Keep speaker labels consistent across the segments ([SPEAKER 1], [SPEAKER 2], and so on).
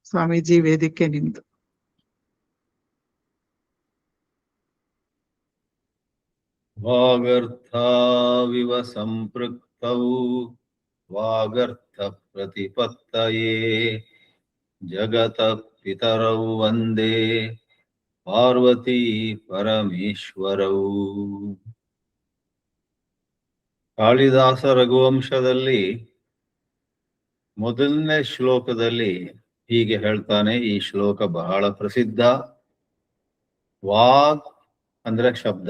[SPEAKER 1] ಸ್ವಾಮೀಜಿ ವೇದಿಕೆ ನಿಮ್ದು.
[SPEAKER 2] ವಾಗರ್ಥಾವಿವ ಸಂಪೃಕ್ತೌ ವಾಗರ್ಥ ಪ್ರತಿಪತ್ತಯೇ ಜಗತಃ ಪಿತರೌ ವಂದೇ ಪಾರ್ವತೀ ಪರಮೇಶ್ವರೌ. ಕಾಳಿದಾಸ ರಘುವಂಶದಲ್ಲಿ ಮೊದಲನೇ ಶ್ಲೋಕದಲ್ಲಿ ಹೀಗೆ ಹೇಳ್ತಾನೆ. ಈ ಶ್ಲೋಕ ಬಹಳ ಪ್ರಸಿದ್ಧ. ವಾಗ್ ಅಂದ್ರೆ ಶಬ್ದ,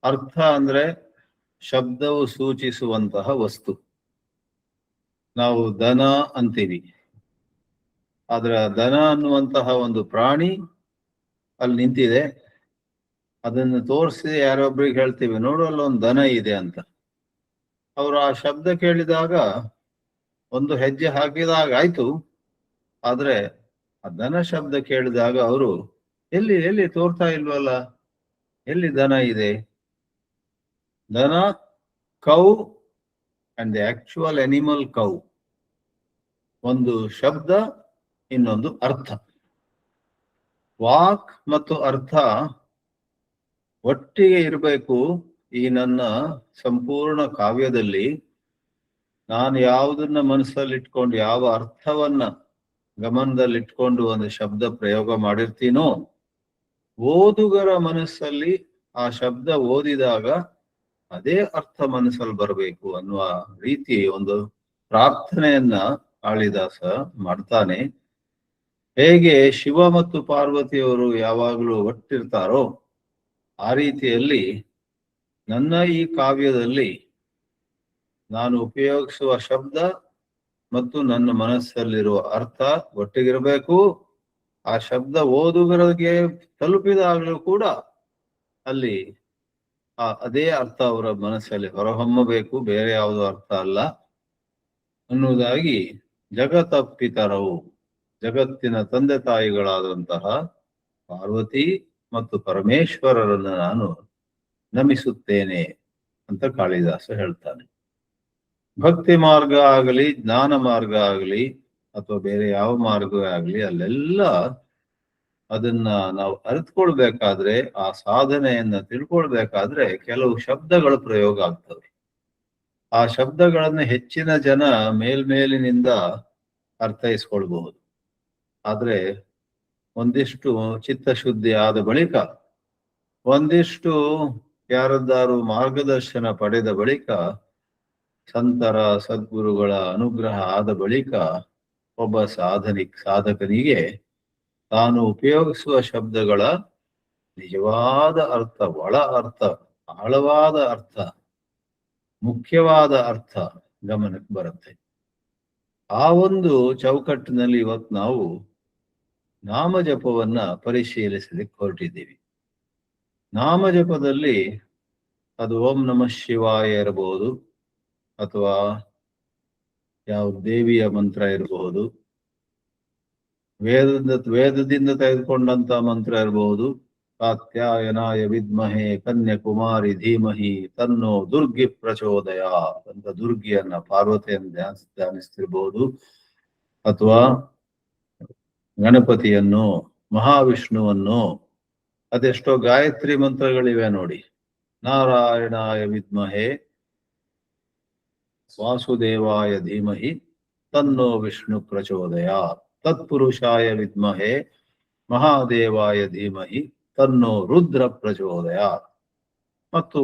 [SPEAKER 2] ಅರ್ಥ ಅಂದ್ರೆ ಶಬ್ದವು ಸೂಚಿಸುವಂತಹ ವಸ್ತು. ನಾವು ದನ ಅಂತೀವಿ, ಆದ್ರೆ ದನ ಅನ್ನುವಂತಹ ಒಂದು ಪ್ರಾಣಿ ಅಲ್ಲಿ ನಿಂತಿದೆ. ಅದನ್ನು ತೋರಿಸಿ ಯಾರೊಬ್ರಿಗೆ ಹೇಳ್ತೀವಿ, ನೋಡು ಅಲ್ಲೊಂದು ದನ ಇದೆ ಅಂತ. ಅವರು ಆ ಶಬ್ದ ಕೇಳಿದಾಗ ಒಂದು ಹೆಜ್ಜೆ ಹಾಕಿದಾಗ ಆಯ್ತು, ಆದ್ರೆ ಆ ದನ ಶಬ್ದ ಕೇಳಿದಾಗ ಅವರು ಎಲ್ಲಿ ಎಲ್ಲಿ ತೋರ್ತಾ ಇಲ್ವಲ್ಲ, ಎಲ್ಲಿ ದನ ಇದೆ? ದನ, cow and the actual animal cow, ಒಂದು ಶಬ್ದ, ಇನ್ನೊಂದು ಅರ್ಥ. ವಾಕ್ ಮತ್ತು ಅರ್ಥ ಒಟ್ಟಿಗೆ ಇರಬೇಕು. ಈ ನನ್ನ ಸಂಪೂರ್ಣ ಕಾವ್ಯದಲ್ಲಿ ನಾನು ಯಾವುದನ್ನ ಮನಸ್ಸಲ್ಲಿಟ್ಕೊಂಡು, ಯಾವ ಅರ್ಥವನ್ನ ಗಮನದಲ್ಲಿಟ್ಕೊಂಡು ಒಂದು ಶಬ್ದ ಪ್ರಯೋಗ ಮಾಡಿರ್ತೀನೋ, ಓದುಗರ ಮನಸ್ಸಲ್ಲಿ ಆ ಶಬ್ದ ಓದಿದಾಗ ಅದೇ ಅರ್ಥ ಮನಸ್ಸಲ್ಲಿ ಬರಬೇಕು ಅನ್ನುವ ರೀತಿ ಒಂದು ಪ್ರಾರ್ಥನೆಯನ್ನ ಕಾಳಿದಾಸ ಮಾಡ್ತಾನೆ. ಹೇಗೆ ಶಿವ ಮತ್ತು ಪಾರ್ವತಿಯವರು ಯಾವಾಗಲೂ ಒಟ್ಟಿರ್ತಾರೋ ಆ ರೀತಿಯಲ್ಲಿ ನನ್ನ ಈ ಕಾವ್ಯದಲ್ಲಿ ನಾನು ಉಪಯೋಗಿಸುವ ಶಬ್ದ ಮತ್ತು ನನ್ನ ಮನಸ್ಸಲ್ಲಿರುವ ಅರ್ಥ ಒಟ್ಟಿಗಿರಬೇಕು. ಆ ಶಬ್ದ ಓದುಗರಿಗೆ ತಲುಪಿದಾಗಲೂ ಕೂಡ ಅಲ್ಲಿ ಅದೇ ಅರ್ಥ ಅವರ ಮನಸ್ಸಲ್ಲಿ ಹೊರಹೊಮ್ಮಬೇಕು, ಬೇರೆ ಯಾವುದೋ ಅರ್ಥ ಅಲ್ಲ ಅನ್ನುವುದಾಗಿ ಜಗತಪ್ಪಿತರವು, ಜಗತ್ತಿನ ತಂದೆ ತಾಯಿಗಳಾದಂತಹ ಪಾರ್ವತಿ ಮತ್ತು ಪರಮೇಶ್ವರರನ್ನು ನಾನು ನಮಿಸುತ್ತೇನೆ ಅಂತ ಕಾಳಿದಾಸ ಹೇಳ್ತಾನೆ. ಭಕ್ತಿ ಮಾರ್ಗ ಆಗಲಿ, ಜ್ಞಾನ ಮಾರ್ಗ ಆಗಲಿ, ಅಥವಾ ಬೇರೆ ಯಾವ ಮಾರ್ಗವೇ ಆಗಲಿ, ಅಲ್ಲೆಲ್ಲ ಅದನ್ನ ನಾವು ಅರಿತುಕೊಳ್ಬೇಕಾದ್ರೆ, ಆ ಸಾಧನೆಯನ್ನ ತಿಳ್ಕೊಳ್ಬೇಕಾದ್ರೆ ಕೆಲವು ಶಬ್ದಗಳು ಪ್ರಯೋಗ ಆಗ್ತವೆ. ಆ ಶಬ್ದಗಳನ್ನು ಹೆಚ್ಚಿನ ಜನ ಮೇಲ್ಮೇಲಿನಿಂದ ಅರ್ಥೈಸ್ಕೊಳ್ಬಹುದು. ಆದ್ರೆ ಒಂದಿಷ್ಟು ಚಿತ್ತಶುದ್ಧಿ ಆದ ಬಳಿಕ, ಒಂದಿಷ್ಟು ಯಾರದ್ದಾರು ಮಾರ್ಗದರ್ಶನ ಪಡೆದ ಬಳಿಕ, ಸಂತರ ಸದ್ಗುರುಗಳ ಅನುಗ್ರಹ ಆದ ಬಳಿಕ ಒಬ್ಬ ಸಾಧಕನಿಗೆ ತಾನು ಉಪಯೋಗಿಸುವ ಶಬ್ದಗಳ ನಿಜವಾದ ಅರ್ಥ, ಒಳ ಅರ್ಥ, ಆಳವಾದ ಅರ್ಥ, ಮುಖ್ಯವಾದ ಅರ್ಥ ಗಮನಕ್ಕೆ ಬರುತ್ತೆ. ಆ ಒಂದು ಚೌಕಟ್ಟಿನಲ್ಲಿ ಇವತ್ತು ನಾವು ನಾಮಜಪವನ್ನ ಪರಿಶೀಲಿಸಲಿಕ್ಕೆ ಹೊರಟಿದ್ದೀವಿ. ನಾಮಜಪದಲ್ಲಿ ಅದು ಓಂ ನಮಃ ಶಿವಾಯ ಇರಬಹುದು, ಅಥವಾ ಯಾವ ದೇವಿಯ ಮಂತ್ರ ಇರಬಹುದು, ವೇದದಿಂದ ತೆಗೆದುಕೊಂಡಂತ ಮಂತ್ರ ಇರಬಹುದು. ಕಾತ್ಯಾಯನಾಯ ವಿದ್ಮಹೇ ಕನ್ಯಾಕುಮಾರಿ ಧೀಮಹಿ ತನ್ನೋ ದುರ್ಗಿ ಪ್ರಚೋದಯ ಅಂತ ದುರ್ಗಿಯನ್ನ, ಪಾರ್ವತಿಯನ್ನು ಧ್ಯಾನಿಸ್ತಿರ್ಬಹುದು. ಅಥವಾ ಗಣಪತಿಯನ್ನು, ಮಹಾವಿಷ್ಣುವನ್ನು, ಅದೆಷ್ಟೋ ಗಾಯತ್ರಿ ಮಂತ್ರಗಳಿವೆ ನೋಡಿ. ನಾರಾಯಣಾಯ ವಿದ್ಮಹೇ ವಾಸುದೇವಾಯ ಧೀಮಹಿ ತನ್ನೋ ವಿಷ್ಣು ಪ್ರಚೋದಯ, ತತ್ಪುರುಷಾಯ ವಿದ್ಮಹೇ ಮಹಾದೇವಾಯ ಧೀಮಹಿ ತನ್ನೋ ರುದ್ರ ಪ್ರಚೋದಯ. ಮತ್ತು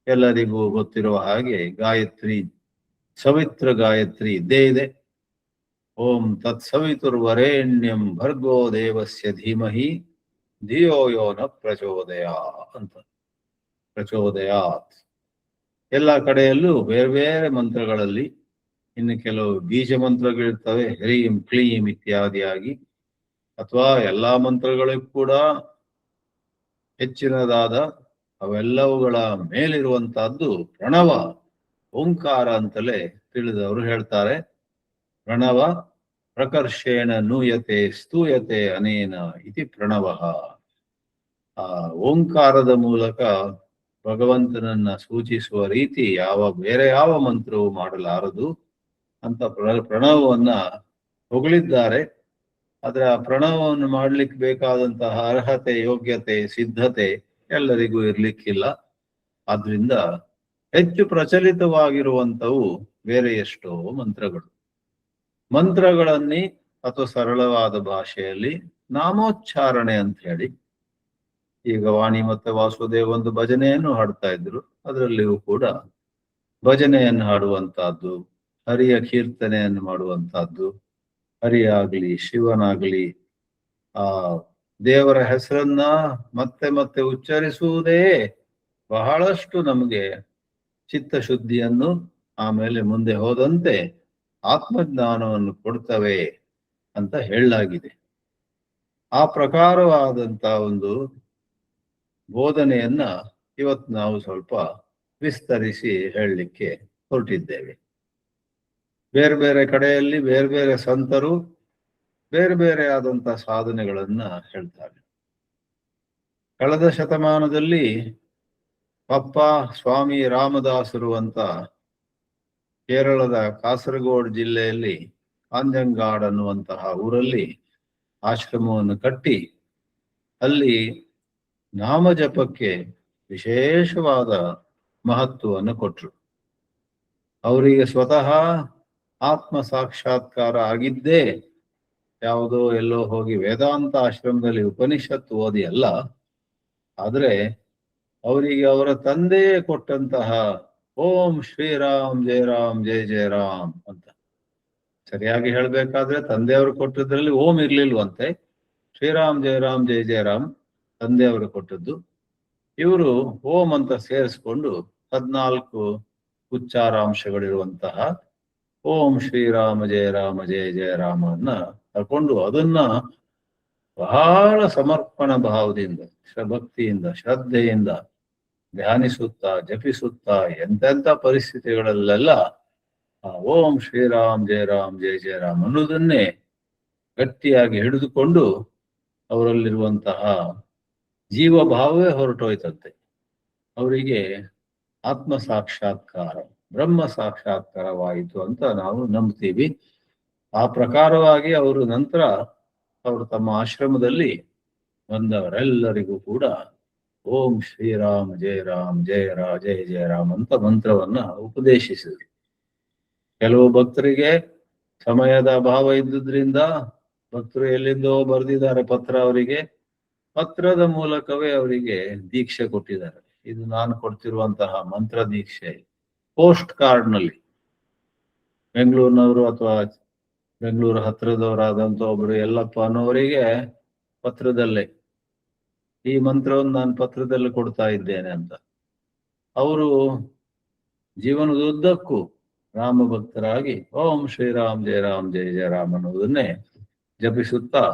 [SPEAKER 2] ಎಲ್ಲರಿಗೂ ಗೊತ್ತಿರುವ ಹಾಗೆ ಗಾಯತ್ರಿ, ಸವಿತ್ರ ಗಾಯತ್ರಿ ಇದ್ದೇ ಇದೆ. ಓಂ ತತ್ಸವಿತುರ್ವರೇಣ್ಯಂ ಭರ್ಗೋ ದೇವಸ್ಯ ಧೀಮಹಿ ಧಿಯೋ ಯೋ ನ ಪ್ರಚೋದಯ ಅಂತ, ಪ್ರಚೋದಯಾತ್. ಎಲ್ಲ ಕಡೆಯಲ್ಲೂ ಬೇರೆ ಬೇರೆ ಮಂತ್ರಗಳಲ್ಲಿ ಇನ್ನು ಕೆಲವು ಬೀಜ ಮಂತ್ರಗಳಿರ್ತವೆ, ಹ್ರೀಂ ಕ್ಲೀಂ ಇತ್ಯಾದಿಯಾಗಿ. ಅಥವಾ ಎಲ್ಲಾ ಮಂತ್ರಗಳಿಗೂ ಕೂಡ ಹೆಚ್ಚಿನದಾದ ಅವೆಲ್ಲವುಗಳ ಮೇಲಿರುವಂತಹದ್ದು ಪ್ರಣವ, ಓಂಕಾರ ಅಂತಲೇ ತಿಳಿದವರು ಹೇಳ್ತಾರೆ. ಪ್ರಣವ ಪ್ರಕರ್ಷೇಣ ನೂಯತೆ ಸ್ತೂಯತೆ ಅನೇನ ಇತಿ ಪ್ರಣವ. ಆ ಓಂಕಾರದ ಮೂಲಕ ಭಗವಂತನನ್ನ ಸೂಚಿಸುವ ರೀತಿ ಬೇರೆ ಯಾವ ಮಂತ್ರವು ಮಾಡಲಾರದು ಅಂತ ಪ್ರಣವವನ್ನ ಹೊಗಳಿದ್ದಾರೆ. ಆದ್ರೆ ಆ ಪ್ರಣವವನ್ನು ಮಾಡ್ಲಿಕ್ಕೆ ಬೇಕಾದಂತಹ ಅರ್ಹತೆ, ಯೋಗ್ಯತೆ, ಸಿದ್ಧತೆ ಎಲ್ಲರಿಗೂ ಇರ್ಲಿಕ್ಕಿಲ್ಲ. ಆದ್ರಿಂದ ಹೆಚ್ಚು ಪ್ರಚಲಿತವಾಗಿರುವಂತವು ಬೇರೆ ಎಷ್ಟೋ ಮಂತ್ರಗಳು. ಮಂತ್ರಗಳನ್ನೇ ಅಥವಾ ಸರಳವಾದ ಭಾಷೆಯಲ್ಲಿ ನಾಮೋಚ್ಚಾರಣೆ ಅಂತ ಹೇಳಿ, ಈಗ ವಾಣಿ ಮತ್ತೆ ವಾಸುದೇವ್ ಒಂದು ಭಜನೆಯನ್ನು ಹಾಡ್ತಾ ಇದ್ರು, ಅದರಲ್ಲಿಯೂ ಕೂಡ ಭಜನೆಯನ್ನು ಹಾಡುವಂತಹದ್ದು, ಹರಿಯ ಕೀರ್ತನೆಯನ್ನು ಮಾಡುವಂತಹದ್ದು, ಹರಿಯಾಗ್ಲಿ ಶಿವನಾಗ್ಲಿ ಆ ದೇವರ ಹೆಸರನ್ನ ಮತ್ತೆ ಮತ್ತೆ ಉಚ್ಚರಿಸುವುದೇ ಬಹಳಷ್ಟು ನಮಗೆ ಚಿತ್ತಶುದ್ಧಿಯನ್ನು, ಆಮೇಲೆ ಮುಂದೆ ಹೋದಂತೆ ಆತ್ಮಜ್ಞಾನವನ್ನು ಕೊಡ್ತವೆ ಅಂತ ಹೇಳಲಾಗಿದೆ. ಆ ಪ್ರಕಾರವಾದಂತ ಒಂದು ಬೋಧನೆಯನ್ನ ಇವತ್ತು ನಾವು ಸ್ವಲ್ಪ ವಿಸ್ತರಿಸಿ ಹೇಳಲಿಕ್ಕೆ ಹೊರಟಿದ್ದೇವೆ. ಬೇರೆ ಬೇರೆ ಕಡೆಯಲ್ಲಿ ಬೇರೆ ಬೇರೆ ಸಂತರು ಬೇರೆ ಬೇರೆ ಆದಂತ ಸಾಧನೆಗಳನ್ನ ಹೇಳ್ತಾರೆ. ಕಳೆದ ಶತಮಾನದಲ್ಲಿ ಪಪ್ಪ ಸ್ವಾಮಿ ರಾಮದಾಸರು ಅಂತ ಕೇರಳದ ಕಾಸರಗೋಡು ಜಿಲ್ಲೆಯಲ್ಲಿ ಕಾಂಜಂಗಾಡ್ ಅನ್ನುವಂತಹ ಊರಲ್ಲಿ ಆಶ್ರಮವನ್ನು ಕಟ್ಟಿ ಅಲ್ಲಿ ನಾಮಜಪಕ್ಕೆ ವಿಶೇಷವಾದ ಮಹತ್ವವನ್ನು ಕೊಟ್ಟರು. ಅವರಿಗೆ ಸ್ವತಃ ಆತ್ಮ ಸಾಕ್ಷಾತ್ಕಾರ ಆಗಿದ್ದೇ ಯಾವುದೋ ಎಲ್ಲೋ ಹೋಗಿ ವೇದಾಂತ ಆಶ್ರಮದಲ್ಲಿ ಉಪನಿಷತ್ತು ಓದಿ ಅಲ್ಲ, ಆದ್ರೆ ಅವರಿಗೆ ಅವರ ತಂದೆಯೇ ಕೊಟ್ಟಂತಹ ಓಂ ಶ್ರೀರಾಮ್ ಜಯ ರಾಮ್ ಜಯ ಜಯ ರಾಮ್ ಅಂತ, ಸರಿಯಾಗಿ ಹೇಳ್ಬೇಕಾದ್ರೆ ತಂದೆಯವರು ಕೊಟ್ಟದ್ರಲ್ಲಿ ಓಂ ಇರ್ಲಿಲ್ವಂತೆ, ಶ್ರೀರಾಮ್ ಜಯ ರಾಮ್ ಜಯ ಜಯ ರಾಮ್ ತಂದೆಯವರು ಕೊಟ್ಟದ್ದು. ಇವರು ಓಂ ಅಂತ ಸೇರಿಸ್ಕೊಂಡು 14 ಉಚ್ಚಾರಾಂಶಗಳಿರುವಂತಹ ಓಂ ಶ್ರೀರಾಮ ಜಯ ರಾಮ ಜಯ ಜಯ ರಾಮ ಅನ್ನ ತಕೊಂಡು ಅದನ್ನ ಬಹಳ ಸಮರ್ಪಣ ಭಾವದಿಂದ, ಭಕ್ತಿಯಿಂದ, ಶ್ರದ್ಧೆಯಿಂದ ಧ್ಯಾನಿಸುತ್ತಾ ಜಪಿಸುತ್ತಾ ಎಂತೆಂಥ ಪರಿಸ್ಥಿತಿಗಳಲ್ಲೆಲ್ಲ ಓಂ ಶ್ರೀರಾಮ್ ಜಯ ರಾಮ್ ಜಯ ಜಯ ರಾಮ್ ಅನ್ನೋದನ್ನೇ ಗಟ್ಟಿಯಾಗಿ ಹಿಡಿದುಕೊಂಡು ಅವರಲ್ಲಿರುವಂತಹ ಜೀವಭಾವವೇ ಹೊರಟೋಯ್ತಂತೆ. ಅವರಿಗೆ ಆತ್ಮ ಸಾಕ್ಷಾತ್ಕಾರ, ಬ್ರಹ್ಮ ಸಾಕ್ಷಾತ್ಕಾರವಾಯಿತು ಅಂತ ನಾವು ನಂಬ್ತೀವಿ. ಆ ಪ್ರಕಾರವಾಗಿ ಅವರು ನಂತರ ಅವರು ತಮ್ಮ ಆಶ್ರಮದಲ್ಲಿ ಬಂದವರೆಲ್ಲರಿಗೂ ಕೂಡ ಓಂ ಶ್ರೀರಾಮ್ ಜಯ ರಾಮ್ ಜಯ ಜಯ ಜಯ ರಾಮ್ ಅಂತ ಮಂತ್ರವನ್ನ ಉಪದೇಶಿಸಿದರು. ಕೆಲವು ಭಕ್ತರಿಗೆ ಸಮಯದ ಅಭಾವ ಇದ್ದುದ್ರಿಂದ ಭಕ್ತರು ಎಲ್ಲಿಂದೋ ಬರೆದಿದ್ದಾರೆ ಪತ್ರ, ಅವರಿಗೆ ಪತ್ರದ ಮೂಲಕವೇ ಅವರಿಗೆ ದೀಕ್ಷೆ ಕೊಟ್ಟಿದ್ದಾರೆ. ಇದು ನಾನು ಕೊಡ್ತಿರುವಂತಹ ಮಂತ್ರ ದೀಕ್ಷೆ ಪೋಸ್ಟ್ ಕಾರ್ಡ್ ನಲ್ಲಿ ಬೆಂಗಳೂರಿನವರು ಅಥವಾ ಬೆಂಗಳೂರು ಹತ್ರದವರಾದಂತ ಒಬ್ರು ಯಲ್ಲಪ್ಪ ಅನ್ನೋವರಿಗೆ ಪತ್ರದಲ್ಲೇ ಈ ಮಂತ್ರವನ್ನು ನಾನು ಪತ್ರದಲ್ಲಿ ಕೊಡ್ತಾ ಇದ್ದೇನೆ ಅಂತ. ಅವರು ಜೀವನದುದ್ದಕ್ಕೂ ರಾಮ ಭಕ್ತರಾಗಿ ಓಂ ಶ್ರೀರಾಮ್ ಜಯ ರಾಮ್ ಜಯ ಜಯ ರಾಮ್ ಅನ್ನೋದನ್ನೇ ಜಪಿಸುತ್ತಾ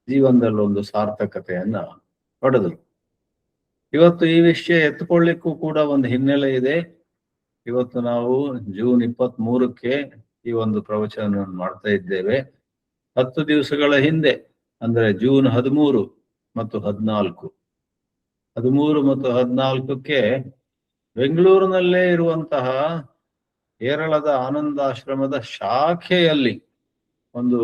[SPEAKER 2] ಜೀವನದಲ್ಲಿ ಒಂದು ಸಾರ್ಥಕತೆಯನ್ನ ಪಡೆದರು. ಇವತ್ತು ಈ ವಿಷಯ ಎತ್ತುಕೊಳ್ಳಿಕ್ಕೂ ಕೂಡ ಒಂದು ಹಿನ್ನೆಲೆ ಇದೆ. ಇವತ್ತು ನಾವು ಜೂನ್ 23ಕ್ಕೆ ಈ ಒಂದು ಪ್ರವಚನವನ್ನು ಮಾಡ್ತಾ ಇದ್ದೇವೆ. 10 ದಿವಸಗಳ ಹಿಂದೆ ಅಂದ್ರೆ ಜೂನ್ 13 ಮತ್ತು 14, 13 ಮತ್ತು 14ಕ್ಕೆ ಬೆಂಗಳೂರಿನಲ್ಲೇ ಇರುವಂತಹ ಕೇರಳದ ಆನಂದಾಶ್ರಮದ ಶಾಖೆಯಲ್ಲಿ ಒಂದು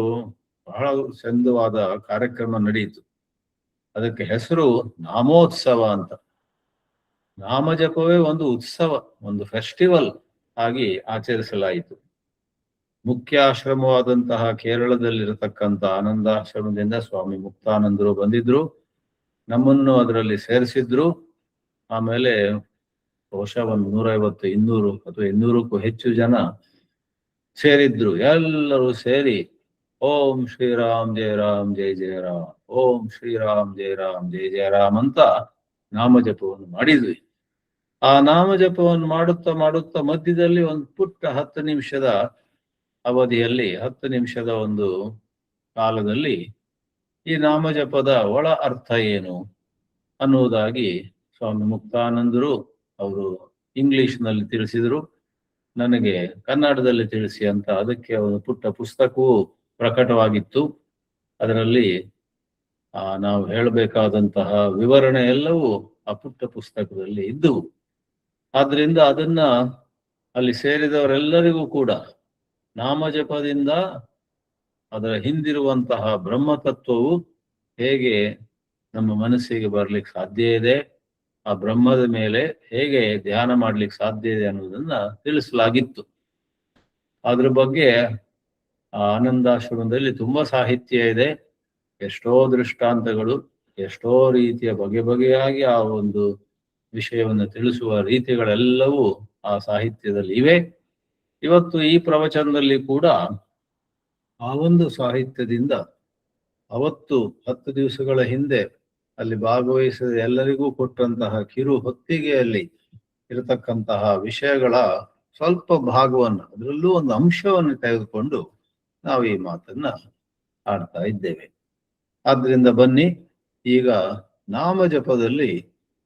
[SPEAKER 2] ಬಹಳ ಚಂದವಾದ ಕಾರ್ಯಕ್ರಮ ನಡೆಯಿತು. ಅದಕ್ಕೆ ಹೆಸರು ನಾಮೋತ್ಸವ ಅಂತ. ನಾಮಜಪವೇ ಒಂದು ಉತ್ಸವ, ಒಂದು ಫೆಸ್ಟಿವಲ್ ಆಗಿ ಆಚರಿಸಲಾಯಿತು. ಮುಖ್ಯ ಆಶ್ರಮವಾದಂತಹ ಕೇರಳದಲ್ಲಿರತಕ್ಕಂಥ ಆನಂದಾಶ್ರಮದಿಂದ ಸ್ವಾಮಿ ಮುಕ್ತಾನಂದರು ಬಂದಿದ್ರು, ನಮ್ಮನ್ನು ಅದರಲ್ಲಿ ಸೇರಿಸಿದ್ರು. ಆಮೇಲೆ ಬಹುಶಃ ಒಂದು 150, 200 ಅಥವಾ 200ಕ್ಕೂ ಹೆಚ್ಚು ಜನ ಸೇರಿದ್ರು. ಎಲ್ಲರೂ ಸೇರಿ ಓಂ ಶ್ರೀರಾಮ್ ಜಯ ರಾಮ್ ಜಯ ಜಯ ರಾಮ್, ಓಂ ಶ್ರೀರಾಮ್ ಜಯ ರಾಮ್ ಜಯ ಜಯ ರಾಮ್ ಅಂತ ನಾಮಜಪವನ್ನು ಮಾಡಿದ್ವಿ. ಆ ನಾಮಜಪವನ್ನು ಮಾಡುತ್ತಾ ಮಾಡುತ್ತಾ ಮಧ್ಯದಲ್ಲಿ ಒಂದು ಪುಟ್ಟ 10 ನಿಮಿಷದ ಅವಧಿಯಲ್ಲಿ, 10 ನಿಮಿಷದ ಒಂದು ಕಾಲದಲ್ಲಿ ಈ ನಾಮಜಪದ ಒಳ ಅರ್ಥ ಏನು ಅನ್ನುವುದಾಗಿ ಸ್ವಾಮಿ ಮುಕ್ತಾನಂದರು ಅವರು ಇಂಗ್ಲಿಷ್ನಲ್ಲಿ ತಿಳಿಸಿದರು. ನನಗೆ ಕನ್ನಡದಲ್ಲಿ ತಿಳಿಸಿ ಅಂತ ಅದಕ್ಕೆ ಒಂದು ಪುಟ್ಟ ಪುಸ್ತಕವೂ ಪ್ರಕಟವಾಗಿತ್ತು. ಅದರಲ್ಲಿ ನಾವು ಹೇಳಬೇಕಾದಂತಹ ವಿವರಣೆ ಎಲ್ಲವೂ ಆ ಪುಟ್ಟ ಪುಸ್ತಕದಲ್ಲಿ ಇದ್ದವು. ಆದ್ರಿಂದ ಅದನ್ನ ಅಲ್ಲಿ ಸೇರಿದವರೆಲ್ಲರಿಗೂ ಕೂಡ ನಾಮಜಪದಿಂದ ಅದರ ಹಿಂದಿರುವಂತಹ ಬ್ರಹ್ಮತತ್ವವು ಹೇಗೆ ನಮ್ಮ ಮನಸ್ಸಿಗೆ ಬರ್ಲಿಕ್ಕೆ ಸಾಧ್ಯ ಇದೆ, ಆ ಬ್ರಹ್ಮದ ಮೇಲೆ ಹೇಗೆ ಧ್ಯಾನ ಮಾಡ್ಲಿಕ್ಕೆ ಸಾಧ್ಯ ಇದೆ ಅನ್ನೋದನ್ನ ತಿಳಿಸಲಾಗಿತ್ತು. ಅದ್ರ ಬಗ್ಗೆ ಆ ಆನಂದಾಶ್ರಮದಲ್ಲಿ ತುಂಬಾ ಸಾಹಿತ್ಯ ಇದೆ, ಎಷ್ಟೋ ದೃಷ್ಟಾಂತಗಳು, ಎಷ್ಟೋ ರೀತಿಯ ಬಗೆಯಾಗಿ ಆ ಒಂದು ವಿಷಯವನ್ನು ತಿಳಿಸುವ ರೀತಿಗಳೆಲ್ಲವೂ ಆ ಸಾಹಿತ್ಯದಲ್ಲಿ ಇವೆ. ಇವತ್ತು ಈ ಪ್ರವಚನದಲ್ಲಿ ಕೂಡ ಆ ಒಂದು ಸಾಹಿತ್ಯದಿಂದ ಅವತ್ತು 10 ದಿವಸಗಳ ಹಿಂದೆ ಅಲ್ಲಿ ಭಾಗವಹಿಸಿದ ಎಲ್ಲರಿಗೂ ಕೊಟ್ಟಂತಹ ಕಿರು ಹೊತ್ತಿಗೆಯಲ್ಲಿ ಇರತಕ್ಕಂತಹ ವಿಷಯಗಳ ಸ್ವಲ್ಪ ಭಾಗವನ್ನು, ಅದರಲ್ಲೂ ಒಂದು ಅಂಶವನ್ನು ತೆಗೆದುಕೊಂಡು ನಾವು ಈ ಮಾತನ್ನ ಆಡ್ತಾ ಇದ್ದೇವೆ. ಆದ್ರಿಂದ ಬನ್ನಿ, ಈಗ ನಾಮ ಜಪದಲ್ಲಿ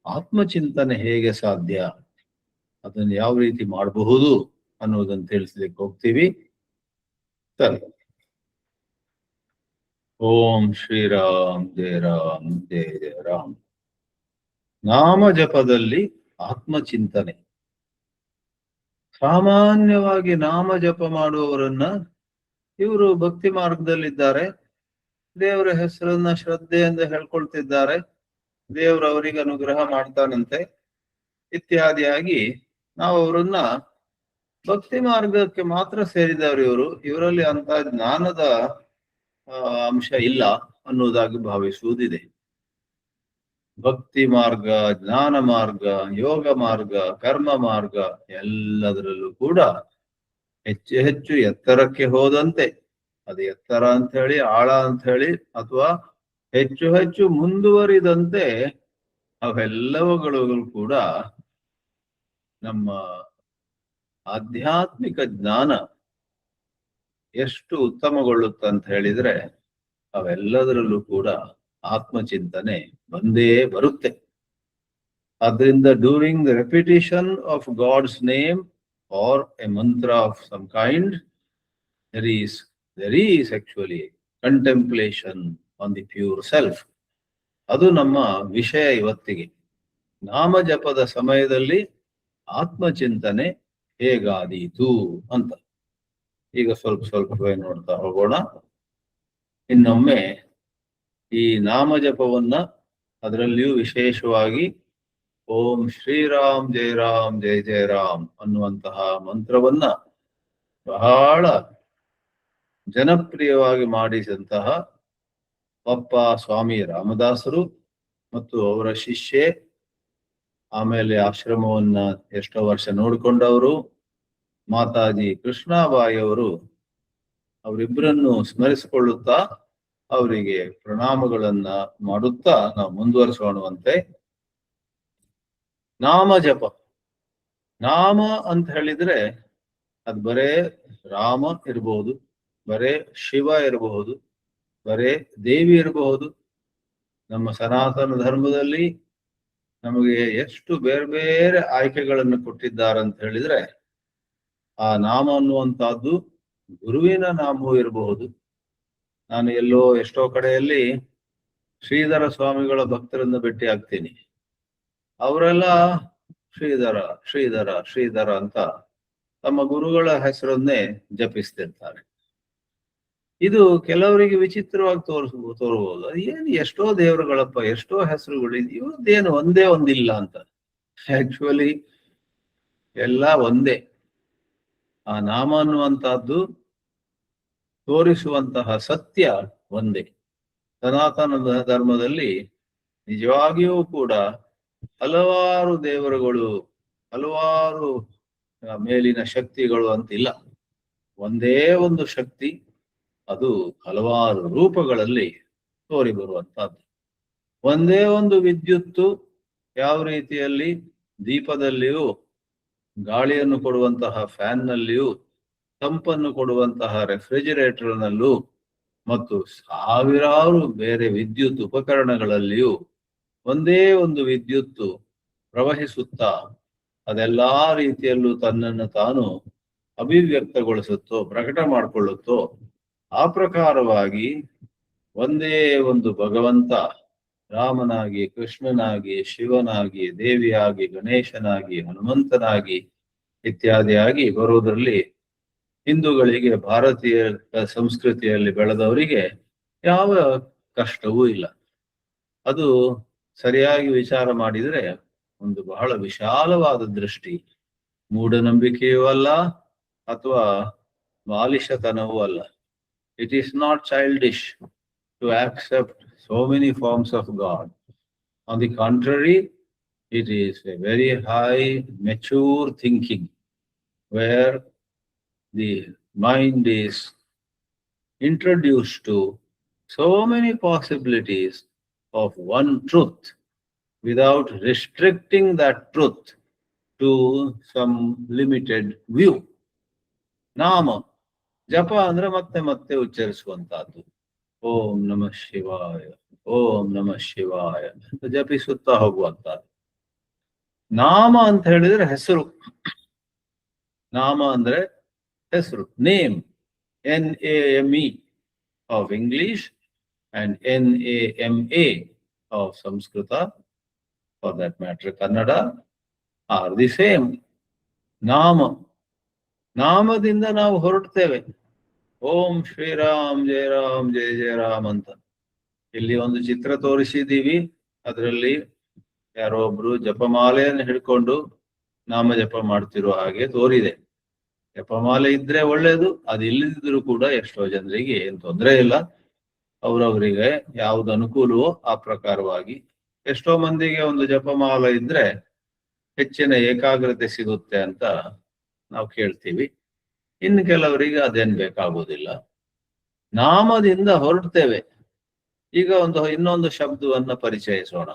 [SPEAKER 2] ಆತ್ಮಚಿಂತನೆ ಹೇಗೆ ಸಾಧ್ಯ, ಅದನ್ನು ಯಾವ ರೀತಿ ಮಾಡಬಹುದು ಅನ್ನೋದನ್ನು ತಿಳಿಸ್ಲಿಕ್ಕೆ ಹೋಗ್ತೀವಿ. ಸರಿ. ಓಂ ಶ್ರೀರಾಮ್ ಜಯ ರಾಮ್ ಜಯ ಜಯ ರಾಮ್. ನಾಮ ಜಪದಲ್ಲಿ ಆತ್ಮಚಿಂತನೆ. ಸಾಮಾನ್ಯವಾಗಿ ನಾಮ ಜಪ ಮಾಡುವವರನ್ನ ಇವರು ಭಕ್ತಿ ಮಾರ್ಗದಲ್ಲಿದ್ದಾರೆ, ದೇವರ ಹೆಸರನ್ನ ಶ್ರದ್ಧೆಯಿಂದ ಹೇಳ್ಕೊಳ್ತಿದ್ದಾರೆ, ದೇವರು ಅವರಿಗೆ ಅನುಗ್ರಹ ಮಾಡ್ತಾನಂತೆ ಇತ್ಯಾದಿಯಾಗಿ ನಾವು ಅವರನ್ನ ಭಕ್ತಿ ಮಾರ್ಗಕ್ಕೆ ಮಾತ್ರ ಸೇರಿದವರು, ಇವರಲ್ಲಿ ಅಂತ ಜ್ಞಾನದ ಅಂಶ ಇಲ್ಲ ಅನ್ನೋದಾಗಿ ಭಾವಿಸುವುದಿದೆ. ಭಕ್ತಿ ಮಾರ್ಗ, ಜ್ಞಾನ ಮಾರ್ಗ, ಯೋಗ ಮಾರ್ಗ, ಕರ್ಮ ಮಾರ್ಗ ಎಲ್ಲದರಲ್ಲೂ ಕೂಡ ಹೆಚ್ಚು ಹೆಚ್ಚು ಎತ್ತರಕ್ಕೆ ಹೋದಂತೆ, ಅದು ಎತ್ತರ ಅಂತ ಹೇಳಿ, ಆಳ ಅಂತ ಹೇಳಿ, ಅಥವಾ ಹೆಚ್ಚು ಹೆಚ್ಚು ಮುಂದುವರಿದಂತೆ ಅವೆಲ್ಲವುಗಳು ಕೂಡ ನಮ್ಮ ಆಧ್ಯಾತ್ಮಿಕ ಜ್ಞಾನ ಎಷ್ಟು ಉತ್ತಮಗೊಳ್ಳುತ್ತಂತ ಹೇಳಿದ್ರೆ ಅವೆಲ್ಲದರಲ್ಲೂ ಕೂಡ ಆತ್ಮಚಿಂತನೆ ಬಂದೇ ಬರುತ್ತೆ. ಆದ್ರಿಂದ during the repetition of God's name or a mantra of some kind, there is actually contemplation on the pure self. ಅದು ನಮ್ಮ ವಿಷಯ ಇವತ್ತಿಗೆ. ನಾಮ ಜಪದ ಸಮಯದಲ್ಲಿ ಆತ್ಮಚಿಂತನೆ ಹೇಗಾದೀತು ಅಂತ ಈಗ ಸ್ವಲ್ಪ ಸ್ವಲ್ಪವೇ ನೋಡ್ತಾ ಹೋಗೋಣ. ಇನ್ನೊಮ್ಮೆ ಈ ನಾಮ ಜಪವನ್ನ, ಅದರಲ್ಲಿಯೂ ವಿಶೇಷವಾಗಿ ಓಂ ಶ್ರೀರಾಮ್ ಜಯ ರಾಮ್ ಜಯ ಜಯ ರಾಮ್ ಅನ್ನುವಂತಹ ಮಂತ್ರವನ್ನ ಬಹಳ ಜನಪ್ರಿಯವಾಗಿ ಮಾಡಿದಂತಹ ಪಪ್ಪ ಸ್ವಾಮಿ ರಾಮದಾಸರು ಮತ್ತು ಅವರ ಶಿಷ್ಯೆ, ಆಮೇಲೆ ಆಶ್ರಮವನ್ನ ಎಷ್ಟೋ ವರ್ಷ ನೋಡಿಕೊಂಡವರು ಮಾತಾಜಿ ಕೃಷ್ಣಾಬಾಯಿ ಅವರು, ಅವರಿಬ್ಬರನ್ನು ಸ್ಮರಿಸಿಕೊಳ್ಳುತ್ತಾ ಅವರಿಗೆ ಪ್ರಣಾಮಗಳನ್ನ ಮಾಡುತ್ತಾ ನಾವು ಮುಂದುವರಿಸೋಣವಂತೆ. ನಾಮ ಜಪ, ನಾಮ ಅಂತ ಹೇಳಿದ್ರೆ ಅದು ಬರೇ ರಾಮ ಇರಬಹುದು, ಬರೇ ಶಿವ ಇರಬಹುದು, ಬರೇ ದೇವಿ ಇರಬಹುದು. ನಮ್ಮ ಸನಾತನ ಧರ್ಮದಲ್ಲಿ ನಮಗೆ ಎಷ್ಟು ಬೇರೆ ಬೇರೆ ಆಯ್ಕೆಗಳನ್ನು ಕೊಟ್ಟಿದ್ದಾರೆ ಅಂತ ಹೇಳಿದ್ರೆ, ಆ ನಾಮ ಅನ್ನುವಂತಹದ್ದು ಗುರುವಿನ ನಾಮವೂ ಇರಬಹುದು. ನಾನು ಎಷ್ಟೋ ಕಡೆಯಲ್ಲಿ ಶ್ರೀಧರ ಸ್ವಾಮಿಗಳ ಭಕ್ತರನ್ನು ಭೇಟಿ ಆಗ್ತೀನಿ. ಅವರೆಲ್ಲ ಶ್ರೀಧರ ಶ್ರೀಧರ ಶ್ರೀಧರ ಅಂತ ತಮ್ಮ ಗುರುಗಳ ಹೆಸರನ್ನೇ ಜಪಿಸ್ತಿರ್ತಾರೆ. ಇದು ಕೆಲವರಿಗೆ ವಿಚಿತ್ರವಾಗಿ ತೋರ್ಬಹುದು. ಏನು ಎಷ್ಟೋ ದೇವರುಗಳಪ್ಪ, ಎಷ್ಟೋ ಹೆಸರುಗಳು, ಇವ್ರದ್ದೇನು ಒಂದೇ ಒಂದಿಲ್ಲ ಅಂತ. ಆಕ್ಚುಲಿ ಎಲ್ಲ ಒಂದೇ. ಆ ನಾಮ ಅನ್ನುವಂತಹದ್ದು ತೋರಿಸುವಂತಹ ಸತ್ಯ ಒಂದೇ. ಸನಾತನ ಧರ್ಮದಲ್ಲಿ ನಿಜವಾಗಿಯೂ ಕೂಡ ಹಲವಾರು ದೇವರುಗಳು, ಹಲವಾರು ಮೇಲಿನ ಶಕ್ತಿಗಳು ಅಂತಿಲ್ಲ. ಒಂದೇ ಒಂದು ಶಕ್ತಿ, ಅದು ಹಲವಾರು ರೂಪಗಳಲ್ಲಿ ತೋರಿ ಬರುವಂತಹದ್ದು. ಒಂದೇ ಒಂದು ವಿದ್ಯುತ್ತು ಯಾವ ರೀತಿಯಲ್ಲಿ ದೀಪದಲ್ಲಿಯೂ, ಗಾಳಿಯನ್ನು ಕೊಡುವಂತಹ ಫ್ಯಾನ್ನಲ್ಲಿಯೂ, ತಂಪನ್ನು ಕೊಡುವಂತಹ ರೆಫ್ರಿಜಿರೇಟರ್ನಲ್ಲೂ ಮತ್ತು ಸಾವಿರಾರು ಬೇರೆ ವಿದ್ಯುತ್ ಉಪಕರಣಗಳಲ್ಲಿಯೂ ಒಂದೇ ಒಂದು ವಿದ್ಯುತ್ತು ಪ್ರವಹಿಸುತ್ತಾ ಅದೆಲ್ಲಾ ರೀತಿಯಲ್ಲೂ ತನ್ನನ್ನು ತಾನು ಅಭಿವ್ಯಕ್ತಗೊಳಿಸುತ್ತೋ, ಪ್ರಕಟ ಮಾಡಿಕೊಳ್ಳುತ್ತೋ, ಆ ಪ್ರಕಾರವಾಗಿ ಒಂದೇ ಒಂದು ಭಗವಂತ ರಾಮನಾಗಿ, ಕೃಷ್ಣನಾಗಿ, ಶಿವನಾಗಿ, ದೇವಿಯಾಗಿ, ಗಣೇಶನಾಗಿ, ಹನುಮಂತನಾಗಿ ಇತ್ಯಾದಿಯಾಗಿ ಬರುವುದರಲ್ಲಿ ಹಿಂದೂಗಳಿಗೆ, ಭಾರತೀಯ ಸಂಸ್ಕೃತಿಯಲ್ಲಿ ಬೆಳೆದವರಿಗೆ ಯಾವ ಕಷ್ಟವೂ ಇಲ್ಲ. ಅದು ಸರಿಯಾಗಿ ವಿಚಾರ ಮಾಡಿದರೆ ಒಂದು ಬಹಳ ವಿಶಾಲವಾದ ದೃಷ್ಟಿ. ಮೂಢನಂಬಿಕೆಯೂ ಅಲ್ಲ ಅಥವಾ ಬಾಲಿಶತನವೂ ಅಲ್ಲ. It is not childish to accept so many forms of God. On the contrary, it is a very high, mature thinking where the mind is introduced to so many possibilities of one truth without restricting that truth to some limited view. ನಾಮ ಜಪ ಅಂದ್ರೆ ಮತ್ತೆ ಮತ್ತೆ ಉಚ್ಚರಿಸುವಂತಹದ್ದು. ಓಂ ನಮಃ ಶಿವಾಯ, ಓಂ ನಮಃ ಶಿವಾಯ ಅಂತ ಜಪಿಸುತ್ತಾ ಹೋಗುವಂತಹದ್ದು. ನಾಮ ಅಂತ ಹೇಳಿದ್ರೆ ಹೆಸರು. ನಾಮ ಅಂದ್ರೆ ಹೆಸರು, name, NAME of English and NAMA of Sanskrita, for that matter Kannada, are the same. ನಾಮ, ನಾಮದಿಂದ ನಾವು ಹೊರಡ್ತೇವೆ. ಓಂ ಶ್ರೀರಾಮ್ ಜಯ ರಾಮ್ ಜಯ ಜಯ ರಾಮ್ ಅಂತ. ಇಲ್ಲಿ ಒಂದು ಚಿತ್ರ ತೋರಿಸಿದ್ದೀವಿ. ಅದರಲ್ಲಿ ಯಾರೋ ಒಬ್ರು ಜಪಮಾಲೆಯನ್ನು ಹಿಡ್ಕೊಂಡು ನಾಮ ಜಪ ಮಾಡ್ತಿರೋ ಹಾಗೆ ತೋರಿದೆ. ಜಪಮಾಲೆ ಇದ್ರೆ ಒಳ್ಳೇದು, ಅದು ಇಲ್ಲದಿದ್ರು ಕೂಡ ಎಷ್ಟೋ ಜನರಿಗೆ ಏನ್ ತೊಂದರೆ ಇಲ್ಲ. ಅವ್ರವರಿಗೆ ಯಾವ್ದು ಅನುಕೂಲವೋ ಆ ಪ್ರಕಾರವಾಗಿ. ಎಷ್ಟೋ ಮಂದಿಗೆ ಒಂದು ಜಪಮಾಲ ಇದ್ರೆ ಹೆಚ್ಚಿನ ಏಕಾಗ್ರತೆ ಸಿಗುತ್ತೆ ಅಂತ ನಾವು ಕೇಳ್ತೀವಿ. ಇನ್ನು ಕೆಲವರಿಗೆ ಅದೇನ್ ಬೇಕಾಗುವುದಿಲ್ಲ. ನಾಮದಿಂದ ಹೊರಡ್ತೇವೆ. ಈಗ ಇನ್ನೊಂದು ಶಬ್ದವನ್ನ ಪರಿಚಯಿಸೋಣ.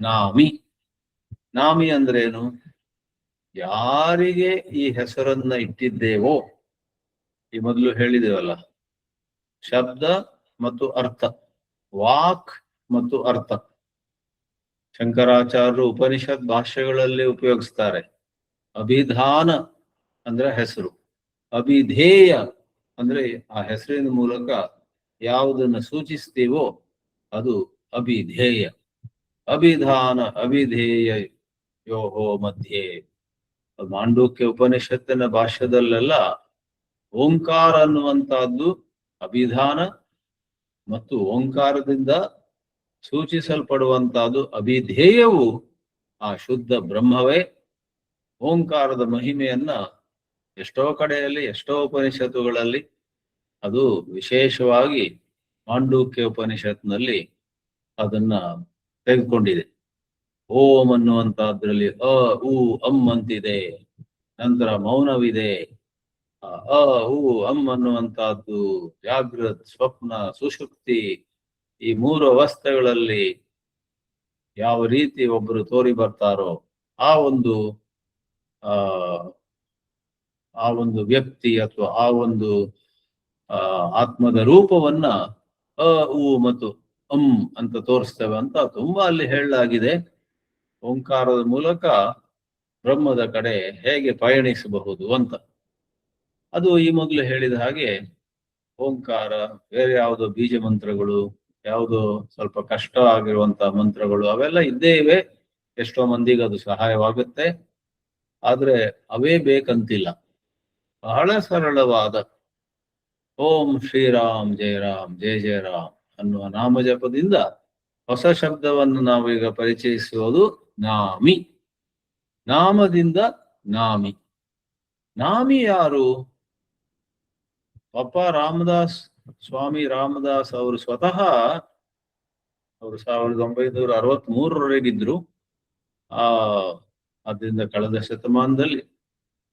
[SPEAKER 2] ನಾಮಿ. ನಾಮಿ ಅಂದ್ರೇನು? ಯಾರಿಗೆ ಈ ಹೆಸರನ್ನ ಇಟ್ಟಿದ್ದೇವೋ, ಈ ಮೊದಲು ಹೇಳಿದೇವಲ್ಲ, ಶಬ್ದ ಮತ್ತು ಅರ್ಥ, ವಾಕ್ ಮತ್ತು ಅರ್ಥ. ಶಂಕರಾಚಾರ್ಯರು ಉಪನಿಷತ್ ಭಾಷ್ಯಗಳಲ್ಲಿ ಉಪಯೋಗಿಸ್ತಾರೆ. ಅಭಿಧಾನ ಅಂದ್ರೆ ಹೆಸರು, ಅಭಿಧೇಯ ಅಂದ್ರೆ ಆ ಹೆಸರಿನ ಮೂಲಕ ಯಾವುದನ್ನು ಸೂಚಿಸ್ತೀವೋ ಅದು ಅಭಿಧೇಯ. ಅಭಿಧಾನ ಅಭಿಧೇಯ ಯೋಹೋ ಮಧ್ಯೆ. ಮಾಂಡೂಕ್ಯ ಉಪನಿಷತ್ತಿನ ಭಾಷ್ಯದಲ್ಲೆಲ್ಲ ಓಂಕಾರ ಅನ್ನುವಂತಹದ್ದು ಅಭಿಧಾನ ಮತ್ತು ಓಂಕಾರದಿಂದ ಸೂಚಿಸಲ್ಪಡುವಂತಹದ್ದು ಅಭಿಧೇಯವು ಆ ಶುದ್ಧ ಬ್ರಹ್ಮವೇ. ಓಂಕಾರದ ಮಹಿಮೆಯನ್ನ ಎಷ್ಟೋ ಕಡೆಯಲ್ಲಿ, ಎಷ್ಟೋ ಉಪನಿಷತ್ತುಗಳಲ್ಲಿ, ಅದು ವಿಶೇಷವಾಗಿ ಮಾಂಡೂಕ್ಯ ಉಪನಿಷತ್ನಲ್ಲಿ ಅದನ್ನ ತೆಗೆದುಕೊಂಡಿದೆ. ಓಂ ಅನ್ನುವಂತಹದ್ರಲ್ಲಿ ಅ ಉ ಅಂ ಅಂತಿದೆ, ನಂತರ ಮೌನವಿದೆ. ಅ ಉ ಅಂ ಅನ್ನುವಂತಹದ್ದು ಜಾಗೃತ್, ಸ್ವಪ್ನ, ಸುಷುಪ್ತಿ, ಈ ಮೂರು ಅವಸ್ಥೆಗಳಲ್ಲಿ ಯಾವ ರೀತಿ ಒಬ್ಬರು ತೋರಿ ಬರ್ತಾರೋ ಆ ಒಂದು ವ್ಯಕ್ತಿ ಅಥವಾ ಆ ಒಂದು ಆತ್ಮದ ರೂಪವನ್ನ ಅ ಉ ಮತ್ತು ಅಂ ಅಂತ ತೋರಿಸ್ತೇವೆ ಅಂತ ತುಂಬಾ ಅಲ್ಲಿ ಹೇಳಲಾಗಿದೆ. ಓಂಕಾರದ ಮೂಲಕ ಬ್ರಹ್ಮದ ಕಡೆ ಹೇಗೆ ಪಯಣಿಸಬಹುದು ಅಂತ. ಅದು ಈ ಮೊದಲು ಹೇಳಿದ ಹಾಗೆ ಓಂಕಾರ, ಬೇರೆ ಯಾವುದೋ ಬೀಜ ಮಂತ್ರಗಳು, ಯಾವುದೋ ಸ್ವಲ್ಪ ಕಷ್ಟ ಆಗಿರುವಂತಹ ಮಂತ್ರಗಳು ಅವೆಲ್ಲ ಇದ್ದೇ ಇವೆ. ಎಷ್ಟೋ ಮಂದಿಗೆ ಅದು ಸಹಾಯವಾಗುತ್ತೆ. ಆದ್ರೆ ಅವೇ ಬೇಕಂತಿಲ್ಲ. ಬಹಳ ಸರಳವಾದ ಓಂ ಶ್ರೀರಾಮ್ ಜಯ ರಾಮ್ ಜಯ ಜಯ ರಾಮ್ ಅನ್ನುವ ನಾಮಜಪದಿಂದ ಹೊಸ ಶಬ್ದವನ್ನು ನಾವೀಗ ಪರಿಚಯಿಸುವುದು ನಾಮಿ. ನಾಮದಿಂದ ನಾಮಿ. ನಾಮಿ ಯಾರು? ಪಪ್ಪ ರಾಮದಾಸ್, ಸ್ವಾಮಿ ರಾಮದಾಸ್ ಅವರು ಸ್ವತಃ ಅವರು 1963ರವರೆಗಿದ್ರು. ಅದರಿಂದ ಕಳೆದ ಶತಮಾನದಲ್ಲಿ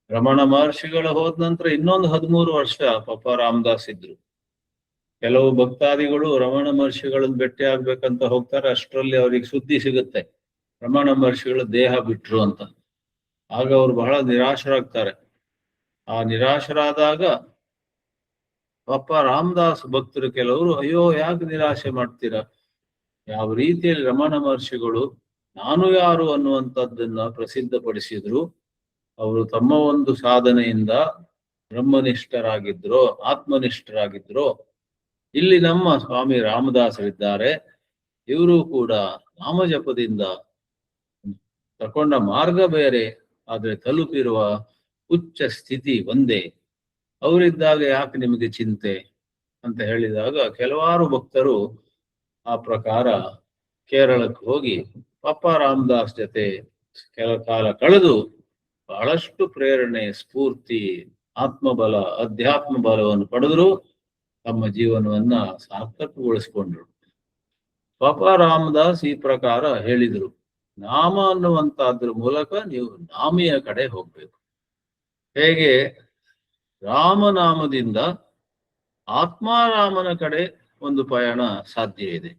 [SPEAKER 2] ರಮಣ ಮಹರ್ಷಿಗಳು ಹೋದ ನಂತರ ಇನ್ನೊಂದು 13 ವರ್ಷ ಪಪ್ಪ ರಾಮದಾಸ್ ಇದ್ರು. ಕೆಲವು ಭಕ್ತಾದಿಗಳು ರಮಣ ಮಹರ್ಷಿಗಳನ್ನು ಭೇಟಿ ಆಗ್ಬೇಕಂತ ಹೋಗ್ತಾರೆ. ಅಷ್ಟರಲ್ಲಿ ಅವ್ರಿಗೆ ಸುದ್ದಿ ಸಿಗುತ್ತೆ ರಮಣ ಮಹರ್ಷಿಗಳು ದೇಹ ಬಿಟ್ರು ಅಂತ. ಆಗ ಅವ್ರು ಬಹಳ ನಿರಾಶರಾಗ್ತಾರೆ. ಆ ನಿರಾಶರಾದಾಗ ಪಪ್ಪ ರಾಮದಾಸ್ ಭಕ್ತರು ಕೆಲವರು, ಅಯ್ಯೋ ಯಾಕೆ ನಿರಾಶೆ ಮಾಡ್ತೀರಾ? ಯಾವ ರೀತಿಯಲ್ಲಿ ರಮಣ ಮಹರ್ಷಿಗಳು ನಾನು ಯಾರು ಅನ್ನುವಂಥದ್ದನ್ನ ಪ್ರಸಿದ್ಧಪಡಿಸಿದ್ರು. ಅವರು ತಮ್ಮ ಒಂದು ಸಾಧನೆಯಿಂದ ಬ್ರಹ್ಮನಿಷ್ಠರಾಗಿದ್ರು, ಆತ್ಮನಿಷ್ಠರಾಗಿದ್ರು. ಇಲ್ಲಿ ನಮ್ಮ ಸ್ವಾಮಿ ರಾಮದಾಸರಿದ್ದಾರೆ. ಇವರು ಕೂಡ ನಾಮಜಪದಿಂದ ತಕೊಂಡ ಮಾರ್ಗ ಬೇರೆ, ಆದ್ರೆ ತಲುಪಿರುವ ಉಚ್ಚ ಸ್ಥಿತಿ ಒಂದೇ. ಅವರಿದ್ದಾಗ ಯಾಕೆ ನಿಮಗೆ ಚಿಂತೆ ಅಂತ ಹೇಳಿದಾಗ ಕೆಲವಾರು ಭಕ್ತರು ಆ ಪ್ರಕಾರ ಕೇರಳಕ್ಕೆ ಹೋಗಿ ಪಪ್ಪ ರಾಮದಾಸ್ ಜೊತೆ ಕೆಲ ಕಾಲ ಕಳೆದು ಬಹಳಷ್ಟು ಪ್ರೇರಣೆ, ಸ್ಫೂರ್ತಿ, ಆತ್ಮಬಲ, ಅಧ್ಯಾತ್ಮ ಬಲವನ್ನು ಪಡೆದ್ರು. ತಮ್ಮ ಜೀವನವನ್ನ ಸಾರ್ಥಕಗೊಳಿಸಿಕೊಂಡ್ರು. ಪಪ್ಪ ರಾಮದಾಸ್ ಈ ಪ್ರಕಾರ ಹೇಳಿದ್ರು, ನಾಮ ಅನ್ನುವಂತಹದ್ರ ಮೂಲಕ ನೀವು ನಾಮಿಯ ಕಡೆ ಹೋಗ್ಬೇಕು. ಹೇಗೆ ರಾಮನಾಮದಿಂದ ಆತ್ಮಾರಾಮನ ಕಡೆ ಒಂದು ಪಯಣ ಸಾಧ್ಯ ಇದೆ.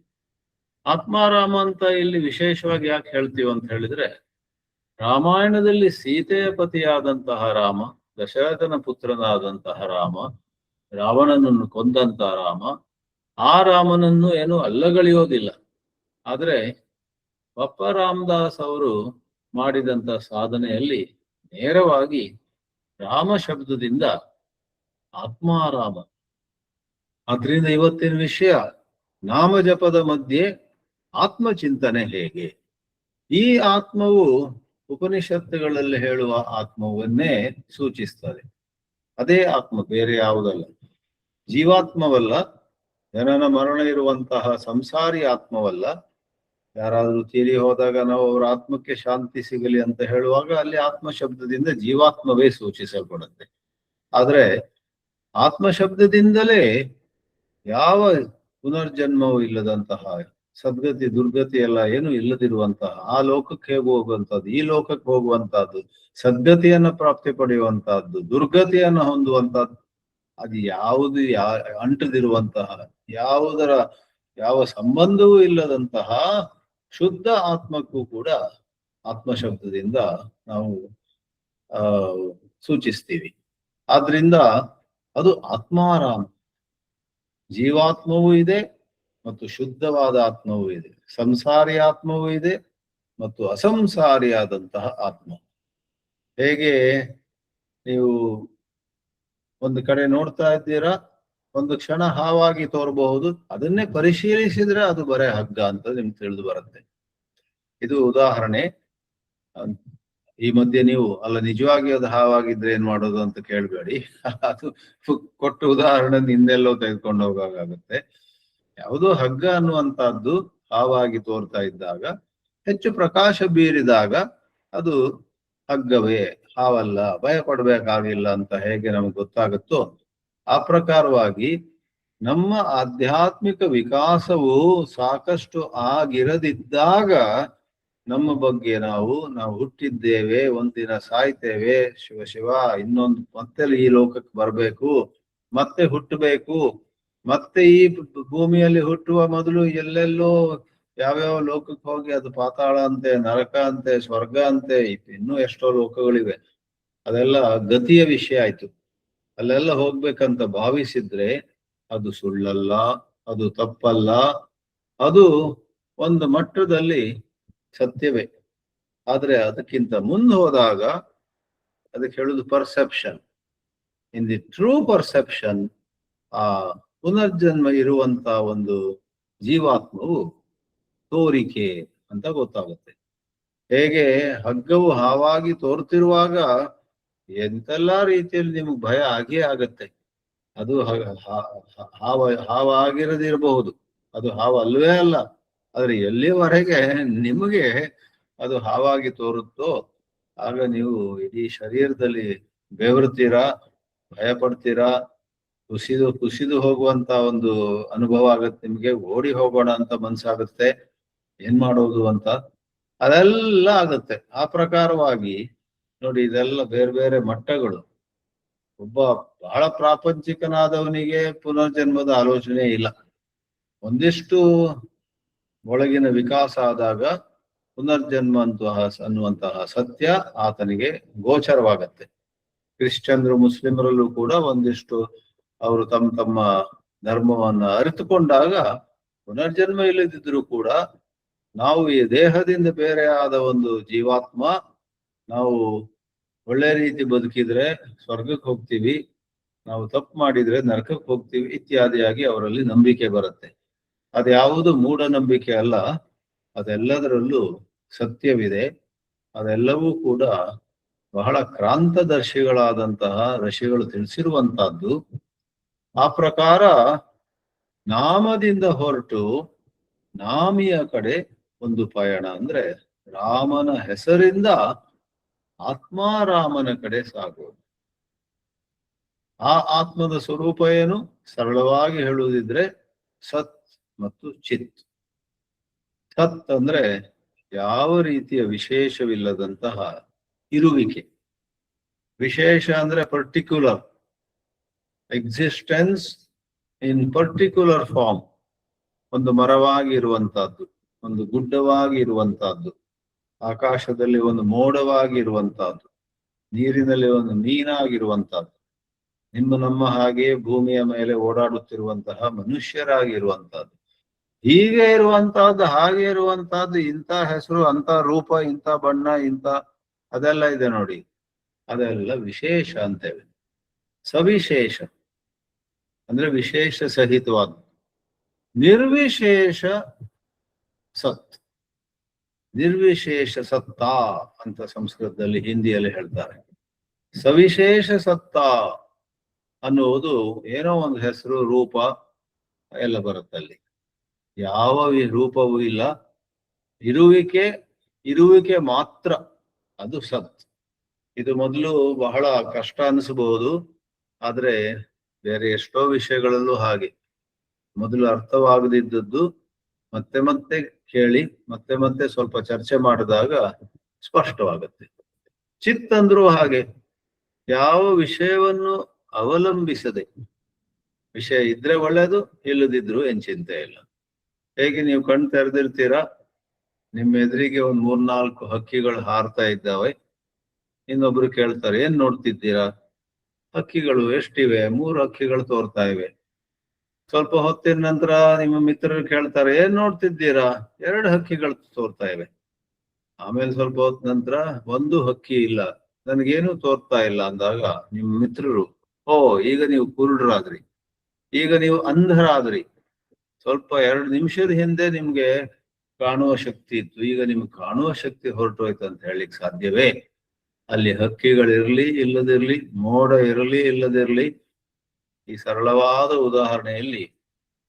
[SPEAKER 2] ಆತ್ಮಾರಾಮ ಅಂತ ಇಲ್ಲಿ ವಿಶೇಷವಾಗಿ ಯಾಕೆ ಹೇಳ್ತೀವಿ ಅಂತ ಹೇಳಿದ್ರೆ, ರಾಮಾಯಣದಲ್ಲಿ ಸೀತೆಯ ಪತಿಯಾದಂತಹ ರಾಮ, ದಶರಥನ ಪುತ್ರನಾದಂತಹ ರಾಮ, ರಾವಣನನ್ನು ಕೊಂದಂತಹ ರಾಮ, ಆ ರಾಮನನ್ನು ಏನು ಅಲ್ಲಗಳೆಯೋದಿಲ್ಲ. ಆದ್ರೆ ಪಪ್ಪ ರಾಮದಾಸ್ ಅವರು ಮಾಡಿದಂತ ಸಾಧನೆಯಲ್ಲಿ ನೇರವಾಗಿ ರಾಮ ಶಬ್ದದಿಂದ ಆತ್ಮಾರಾಮ. ಆದ್ರಿಂದ ಇವತ್ತಿನ ವಿಷಯ ನಾಮಜಪದ ಮಧ್ಯೆ ಆತ್ಮಚಿಂತನೆ ಹೇಗೆ. ಈ ಆತ್ಮವು ಉಪನಿಷತ್ತುಗಳಲ್ಲಿ ಹೇಳುವ ಆತ್ಮವನ್ನೇ ಸೂಚಿಸ್ತದೆ. ಅದೇ ಆತ್ಮ, ಬೇರೆ ಯಾವುದಲ್ಲ. ಜೀವಾತ್ಮವಲ್ಲ, ಜನನ ಮರಣ ಇರುವಂತಹ ಸಂಸಾರಿ ಆತ್ಮವಲ್ಲ. ಯಾರಾದ್ರೂ ತೀರಿ ಹೋದಾಗ ನಾವು ಅವರ ಆತ್ಮಕ್ಕೆ ಶಾಂತಿ ಸಿಗಲಿ ಅಂತ ಹೇಳುವಾಗ ಅಲ್ಲಿ ಆತ್ಮ ಶಬ್ದದಿಂದ ಜೀವಾತ್ಮವೇ ಸೂಚಿಸಲ್ಪಡುತ್ತೆ. ಆದ್ರೆ ಆತ್ಮ ಶಬ್ದದಿಂದಲೇ ಯಾವ ಪುನರ್ಜನ್ಮವೂ ಇಲ್ಲದಂತಹ, ಸದ್ಗತಿ ದುರ್ಗತಿ ಎಲ್ಲ ಏನು ಇಲ್ಲದಿರುವಂತಹ, ಆ ಲೋಕಕ್ಕೆ ಹೇಗೆ ಹೋಗುವಂತಹದ್ದು, ಈ ಲೋಕಕ್ಕೆ ಹೋಗುವಂತಹದ್ದು, ಸದ್ಗತಿಯನ್ನ ಪ್ರಾಪ್ತಿ ಪಡೆಯುವಂತಹದ್ದು, ದುರ್ಗತಿಯನ್ನ ಹೊಂದುವಂತಹದ್ದು, ಅದು ಯಾವುದು ಅಂಟದಿರುವಂತಹ, ಯಾವ ಸಂಬಂಧವೂ ಇಲ್ಲದಂತಹ ಶುದ್ಧ ಆತ್ಮಕ್ಕೂ ಕೂಡ ಆತ್ಮ ಶಬ್ದದಿಂದ ನಾವು ಸೂಚಿಸ್ತೀವಿ. ಆದ್ರಿಂದ ಅದು ಆತ್ಮಾರಾಮ. ಜೀವಾತ್ಮವೂ ಇದೆ ಮತ್ತು ಶುದ್ಧವಾದ ಆತ್ಮವೂ ಇದೆ, ಸಂಸಾರಿ ಆತ್ಮವೂ ಇದೆ ಮತ್ತು ಅಸಂಸಾರಿಯಾದಂತಹ ಆತ್ಮ. ಹೇಗೆ ನೀವು ಒಂದು ಕಡೆ ನೋಡ್ತಾ ಇದ್ದೀರಾ, ಒಂದು ಕ್ಷಣ ಹಾವಾಗಿ ತೋರಬಹುದು, ಅದನ್ನೇ ಪರಿಶೀಲಿಸಿದ್ರೆ ಅದು ಬರೇ ಹಗ್ಗ ಅಂತ ನಿಮ್ಗೆ ತಿಳಿದು ಬರುತ್ತೆ. ಇದು ಉದಾಹರಣೆ. ಈ ಮಧ್ಯೆ ನೀವು ಅಲ್ಲ ನಿಜವಾಗಿ ಅದು ಹಾವಾಗಿದ್ರೆ ಏನ್ ಮಾಡೋದು ಅಂತ ಕೇಳಬೇಡಿ. ಅದು ಕೊಟ್ಟ ಉದಾಹರಣೆ ಹಿಂದೆಲ್ಲೋ ತೆಗೆದುಕೊಂಡು ಹೋಗಾಗುತ್ತೆ. ಯಾವುದೋ ಹಗ್ಗ ಅನ್ನುವಂತಹದ್ದು ಹಾವಾಗಿ ತೋರ್ತಾ ಇದ್ದಾಗ, ಹೆಚ್ಚು ಪ್ರಕಾಶ ಬೀರಿದಾಗ ಅದು ಹಗ್ಗವೇ, ಹಾವಲ್ಲ, ಭಯ ಪಡ್ಬೇಕಾಗಿಲ್ಲ ಅಂತ ಹೇಗೆ ನಮ್ಗೆ ಗೊತ್ತಾಗುತ್ತೋ ಆ ಪ್ರಕಾರವಾಗಿ ನಮ್ಮ ಆಧ್ಯಾತ್ಮಿಕ ವಿಕಾಸವು ಸಾಕಷ್ಟು ಆಗಿರದಿದ್ದಾಗ ನಮ್ಮ ಬಗ್ಗೆ ನಾವು ಹುಟ್ಟಿದ್ದೇವೆ, ಒಂದಿನ ಸಾಯ್ತೇವೆ, ಶಿವ ಶಿವ ಇನ್ನೊಂದು ಮತ್ತೆ ಈ ಲೋಕಕ್ಕೆ ಬರ್ಬೇಕು, ಮತ್ತೆ ಹುಟ್ಟಬೇಕು, ಮತ್ತೆ ಈ ಭೂಮಿಯಲ್ಲಿ ಹುಟ್ಟುವ ಮೊದಲು ಎಲ್ಲೆಲ್ಲೋ ಯಾವ್ಯಾವ ಲೋಕಕ್ಕೆ ಹೋಗಿ, ಅದು ಪಾತಾಳ ಅಂತೆ, ನರಕ ಅಂತೆ, ಸ್ವರ್ಗ ಅಂತೆ, ಇನ್ನೂ ಎಷ್ಟೋ ಲೋಕಗಳಿವೆ, ಅದೆಲ್ಲ ಗತಿಯ ವಿಷಯ ಆಯ್ತು. ಅಲ್ಲೆಲ್ಲ ಹೋಗ್ಬೇಕಂತ ಭಾವಿಸಿದ್ರೆ ಅದು ಸುಳ್ಳಲ್ಲ, ಅದು ತಪ್ಪಲ್ಲ, ಅದು ಒಂದು ಮಟ್ಟದಲ್ಲಿ ಸತ್ಯವೇ. ಆದ್ರೆ ಅದಕ್ಕಿಂತ ಮುಂದೆ ಹೋದಾಗ ಅದಕ್ಕೆ ಹೇಳುದು perception. In the true perception ಆ ಪುನರ್ಜನ್ಮ ಇರುವಂತ ಒಂದು ಜೀವಾತ್ಮವು ತೋರಿಕೆ ಅಂತ ಗೊತ್ತಾಗುತ್ತೆ. ಹೇಗೆ ಹಗ್ಗವು ಹಾವಾಗಿ ತೋರ್ತಿರುವಾಗ ಎಂತೆಲ್ಲಾ ರೀತಿಯಲ್ಲಿ ನಿಮ್ಗೆ ಭಯ ಆಗೇ ಆಗತ್ತೆ. ಅದು ಹಾವಾಗಿರದಿರಬಹುದು, ಅದು ಹಾವು ಅಲ್ವೇ ಅಲ್ಲ. ಆದ್ರೆ ಎಲ್ಲಿವರೆಗೆ ನಿಮಗೆ ಅದು ಹಾವಾಗಿ ತೋರುತ್ತೋ ಆಗ ನೀವು ಇಡೀ ಶರೀರದಲ್ಲಿ ಬೆವರ್ತೀರಾ, ಭಯ ಪಡ್ತೀರಾ, ಕುಸಿದು ಹೋಗುವಂತ ಒಂದು ಅನುಭವ ಆಗತ್ತೆ ನಿಮ್ಗೆ. ಓಡಿ ಹೋಗೋಣ ಅಂತ ಮನ್ಸಾಗುತ್ತೆ, ಏನ್ ಮಾಡೋದು ಅಂತ, ಅದೆಲ್ಲ ಆಗತ್ತೆ. ಆ ಪ್ರಕಾರವಾಗಿ ನೋಡಿ, ಇದೆಲ್ಲ ಬೇರೆ ಬೇರೆ ಮಟ್ಟಗಳು. ಒಬ್ಬ ಬಹಳ ಪ್ರಾಪಂಚಿಕನಾದವನಿಗೆ ಪುನರ್ಜನ್ಮದ ಆಲೋಚನೆ ಇಲ್ಲ. ಒಂದಿಷ್ಟು ಒಳಗಿನ ವಿಕಾಸ ಆದಾಗ ಪುನರ್ಜನ್ಮ ಅನ್ನುವಂತಹ ಸತ್ಯ ಆತನಿಗೆ ಗೋಚರವಾಗತ್ತೆ. ಕ್ರಿಶ್ಚಿಯನ್ರು, ಮುಸ್ಲಿಮರಲ್ಲೂ ಕೂಡ ಒಂದಿಷ್ಟು ಅವರು ತಮ್ಮ ಧರ್ಮವನ್ನ ಅರಿತುಕೊಂಡಾಗ ಪುನರ್ಜನ್ಮ ಇಲ್ಲದಿದ್ರು ಕೂಡ ನಾವು ಈ ದೇಹದಿಂದ ಬೇರೆ ಆದ ಒಂದು ಜೀವಾತ್ಮ, ನಾವು ಒಳ್ಳೆ ರೀತಿ ಬದುಕಿದ್ರೆ ಸ್ವರ್ಗಕ್ಕೆ ಹೋಗ್ತೀವಿ, ನಾವು ತಪ್ಪು ಮಾಡಿದ್ರೆ ನರಕಕ್ಕೆ ಹೋಗ್ತೀವಿ ಇತ್ಯಾದಿಯಾಗಿ ಅವರಲ್ಲಿ ನಂಬಿಕೆ ಬರುತ್ತೆ. ಅದ್ಯಾವುದು ಮೂಢನಂಬಿಕೆ ಅಲ್ಲ, ಅದೆಲ್ಲದರಲ್ಲೂ ಸತ್ಯವಿದೆ. ಅದೆಲ್ಲವೂ ಕೂಡ ಬಹಳ ಕ್ರಾಂತದರ್ಶಿಗಳಾದಂತಹ ಋಷಿಗಳು ತಿಳಿಸಿರುವಂತಹದ್ದು. ಆ ಪ್ರಕಾರ ನಾಮದಿಂದ ಹೊರಟು ನಾಮಿಯ ಕಡೆ ಒಂದು ಪಯಣ, ಅಂದ್ರೆ ರಾಮನ ಹೆಸರಿಂದ ಆತ್ಮಾರಾಮನ ಕಡೆ ಸಾಗುವುದು. ಆ ಆತ್ಮದ ಸ್ವರೂಪ ಏನು? ಸರಳವಾಗಿ ಹೇಳುವುದಿದ್ರೆ ಸತ್ ಮತ್ತು ಚಿತ್. ಸತ್ ಅಂದ್ರೆ ಯಾವ ರೀತಿಯ ವಿಶೇಷವಿಲ್ಲದಂತಹ ಇರುವಿಕೆ. ವಿಶೇಷ ಅಂದ್ರೆ particular existence in particular form. ಒಂದು ಮರವಾಗಿ ಇರುವಂತಹದ್ದು, ಒಂದು ಗುಡ್ಡವಾಗಿ ಇರುವಂತಹದ್ದು, ಆಕಾಶದಲ್ಲಿ ಒಂದು ಮೋಡವಾಗಿ ಇರುವಂತಹದ್ದು, ನೀರಿನಲ್ಲಿ ಒಂದು ಮೀನಾಗಿರುವಂತಹದ್ದು, ನಿಮ್ಮ ನಮ್ಮ ಹಾಗೆ ಭೂಮಿಯ ಮೇಲೆ ಓಡಾಡುತ್ತಿರುವಂತಹ ಮನುಷ್ಯರಾಗಿರುವಂತಹದ್ದು, ಹೀಗೆ ಇರುವಂತಹದ್ದು, ಹಾಗೆ ಇರುವಂತಹದ್ದು, ಇಂಥ ಹೆಸರು, ಅಂತ ರೂಪ, ಇಂಥ ಬಣ್ಣ, ಇಂಥ ಅದೆಲ್ಲ ಇದೆ ನೋಡಿ. ಅದೆಲ್ಲ ವಿಶೇಷ ಅಂತೇವೆ. ಸವಿಶೇಷ ಅಂದ್ರೆ ವಿಶೇಷ ಸಹಿತವಾದ. ನಿರ್ವಿಶೇಷ ಸತ್, ನಿರ್ವಿಶೇಷ ಸತ್ತ ಅಂತ ಸಂಸ್ಕೃತದಲ್ಲಿ, ಹಿಂದಿಯಲ್ಲಿ ಹೇಳ್ತಾರೆ. ಸವಿಶೇಷ ಸತ್ತ ಅನ್ನುವುದು ಏನೋ ಒಂದು ಹೆಸರು, ರೂಪ ಎಲ್ಲ ಬರುತ್ತಲ್ಲಿ. ಯಾವ ರೂಪವೂ ಇಲ್ಲ, ಇರುವಿಕೆ ಮಾತ್ರ, ಅದು ಸತ್. ಇದು ಮೊದಲು ಬಹಳ ಕಷ್ಟ ಅನಿಸಬಹುದು, ಆದ್ರೆ ಬೇರೆ ಎಷ್ಟೋ ವಿಷಯಗಳಲ್ಲೂ ಹಾಗೆ. ಮೊದಲು ಅರ್ಥವಾಗದಿದ್ದದ್ದು ಮತ್ತೆ ಮತ್ತೆ ಕೇಳಿ ಮತ್ತೆ ಮತ್ತೆ ಸ್ವಲ್ಪ ಚರ್ಚೆ ಮಾಡಿದಾಗ ಸ್ಪಷ್ಟವಾಗುತ್ತೆ. ಚಿತ್ ಅಂದ್ರೂ ಹಾಗೆ, ಯಾವ ವಿಷಯವನ್ನು ಅವಲಂಬಿಸದೆ, ವಿಷಯ ಇದ್ರೆ ಒಳ್ಳೇದು, ಇಲ್ಲದಿದ್ರು ಏನ್ ಚಿಂತೆ ಇಲ್ಲ. ಹೇಗೆ ನೀವು ಕಣ್ ತೆರೆದಿರ್ತೀರಾ, ನಿಮ್ಮ ಎದುರಿಗೆ ಒಂದ್ 3-4 ಹಕ್ಕಿಗಳು ಹಾರ್ತಾ ಇದ್ದಾವೆ. ಇನ್ನೊಬ್ರು ಕೇಳ್ತಾರೆ, ಏನ್ ನೋಡ್ತಿದ್ದೀರಾ? ಹಕ್ಕಿಗಳು ಎಷ್ಟಿವೆ? 3 ಹಕ್ಕಿಗಳು ತೋರ್ತಾ ಇವೆ. ಸ್ವಲ್ಪ ಹೊತ್ತಿನ ನಂತರ ನಿಮ್ಮ ಮಿತ್ರರು ಕೇಳ್ತಾರೆ, ಏನ್ ನೋಡ್ತಿದ್ದೀರಾ? 2 ಹಕ್ಕಿಗಳು ತೋರ್ತಾ ಇವೆ. ಆಮೇಲೆ ಸ್ವಲ್ಪ ಹೊತ್ತ ನಂತರ 1 ಹಕ್ಕಿ ಇಲ್ಲ, ನನಗೇನು ತೋರ್ತಾ ಇಲ್ಲ ಅಂದಾಗ ನಿಮ್ಮ ಮಿತ್ರರು, ಓ ಈಗ ನೀವು ಕುರುಡರಾದ್ರಿ, ಈಗ ನೀವು ಅಂಧರಾದ್ರಿ. ಸ್ವಲ್ಪ 2 ನಿಮಿಷದ ಹಿಂದೆ ನಿಮ್ಗೆ ಕಾಣುವ ಶಕ್ತಿ ಇತ್ತು, ಈಗ ನಿಮ್ಗೆ ಕಾಣುವ ಶಕ್ತಿ ಹೊರಟೋಯ್ತು ಅಂತ ಹೇಳಲಿಕ್ಕೆ ಸಾಧ್ಯವೇ? ಅಲ್ಲಿ ಹಕ್ಕಿಗಳಿರ್ಲಿ ಇಲ್ಲದಿರ್ಲಿ, ಮೋಡ ಇರಲಿ ಇಲ್ಲದಿರ್ಲಿ, ಈ ಸರಳವಾದ ಉದಾಹರಣೆಯಲ್ಲಿ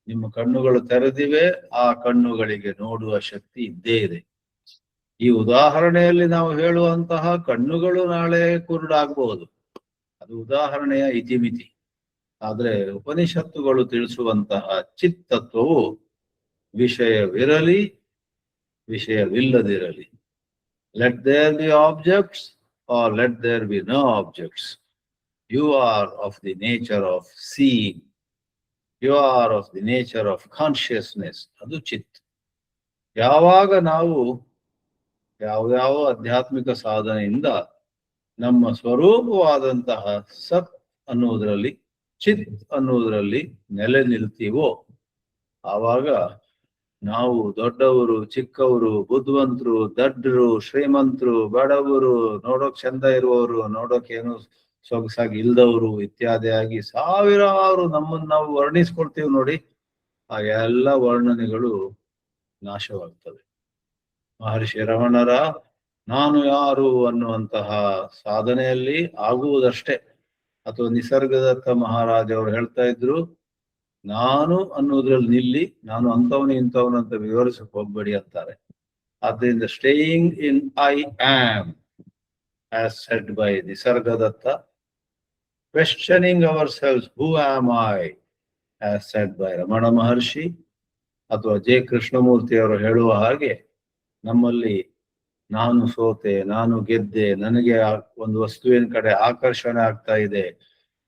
[SPEAKER 2] ನಿಮ್ಮ ಕಣ್ಣುಗಳು ತೆರೆದಿವೆ, ಆ ಕಣ್ಣುಗಳಿಗೆ ನೋಡುವ ಶಕ್ತಿ ಇದ್ದೇ ಇದೆ. ಈ ಉದಾಹರಣೆಯಲ್ಲಿ ನಾವು ಹೇಳುವಂತಹ ಕಣ್ಣುಗಳು ನಾಳೆ ಕುರುಡಾಗಬಹುದು, ಅದು ಉದಾಹರಣೆಯ ಇತಿಮಿತಿ. ಆದ್ರೆ ಉಪನಿಷತ್ತುಗಳು ತಿಳಿಸುವಂತಹ ಚಿತ್ತತ್ವವು ವಿಷಯವಿರಲಿ ವಿಷಯವಿಲ್ಲದಿರಲಿ, let there be objects or let there be no objects, you are of the nature of seeing, you are of the nature of consciousness. ಅದು ಚಿತ್. ಯಾವಾಗ ನಾವು ಯಾವ ಆಧ್ಯಾತ್ಮಿಕ ಸಾಧನೆಯಿಂದ ನಮ್ಮ ಸ್ವರೂಪವಾದಂತಹ ಸತ್ ಅನ್ನುವುದರಲ್ಲಿ, ಚಿತ್ ಅನ್ನುವುದರಲ್ಲಿ ನೆಲೆ ನಿಲ್ತೀವೋ, ಆವಾಗ ನಾವು ದೊಡ್ಡವರು ಚಿಕ್ಕವರು, ಬುದ್ಧಿವಂತರು ದಡ್ಡರು, ಶ್ರೀಮಂತರು ಬಡವರು, ನೋಡೋಕ್ ಚಂದ ಇರುವವರು, ನೋಡೋಕ್ ಏನು ಸೊಗಸಾಗಿ ಇಲ್ದವರು ಇತ್ಯಾದಿಯಾಗಿ ಸಾವಿರಾರು ನಮ್ಮನ್ನು ನಾವು ವರ್ಣಿಸ್ಕೊಳ್ತೀವಿ ನೋಡಿ. ಆ ಎಲ್ಲ ವರ್ಣನೆಗಳು ನಾಶವಾಗ್ತವೆ. ಮಹರ್ಷಿ ರಮಣರ ನಾನು ಯಾರು ಅನ್ನುವಂತಹ ಸಾಧನೆಯಲ್ಲಿ ಆಗುವುದಷ್ಟೇ. ಅಥವಾ ನಿಸರ್ಗದತ್ತ ಮಹಾರಾಜ ಅವರು ಹೇಳ್ತಾ ಇದ್ರು, ನಾನು ಅನ್ನೋದ್ರಲ್ಲಿ ನಿಲ್ಲಿ, ನಾನು ಅಂತವನು ಇಂಥವನು ಅಂತ ವಿವರಿಸಕ್ ಹೋಗ್ಬೇಡಿ ಅಂತಾರೆ. ಆದ್ದರಿಂದ staying in I am as said by Nisargadatta, questioning our selves who am I as said by Ramana Maharshi, ಅಥವಾ ಜೆ ಕೃಷ್ಣಮೂರ್ತಿ ಅವರು ಹೇಳುವ ಹಾಗೆ ನಮ್ಮಲ್ಲಿ ನಾನು ಸೋತೆ, ನಾನು ಗೆದ್ದೆ, ನನಗೆ ಒಂದು ವಸ್ತುವಿನ ಕಡೆ ಆಕರ್ಷಣೆ ಆಗ್ತಾ ಇದೆ,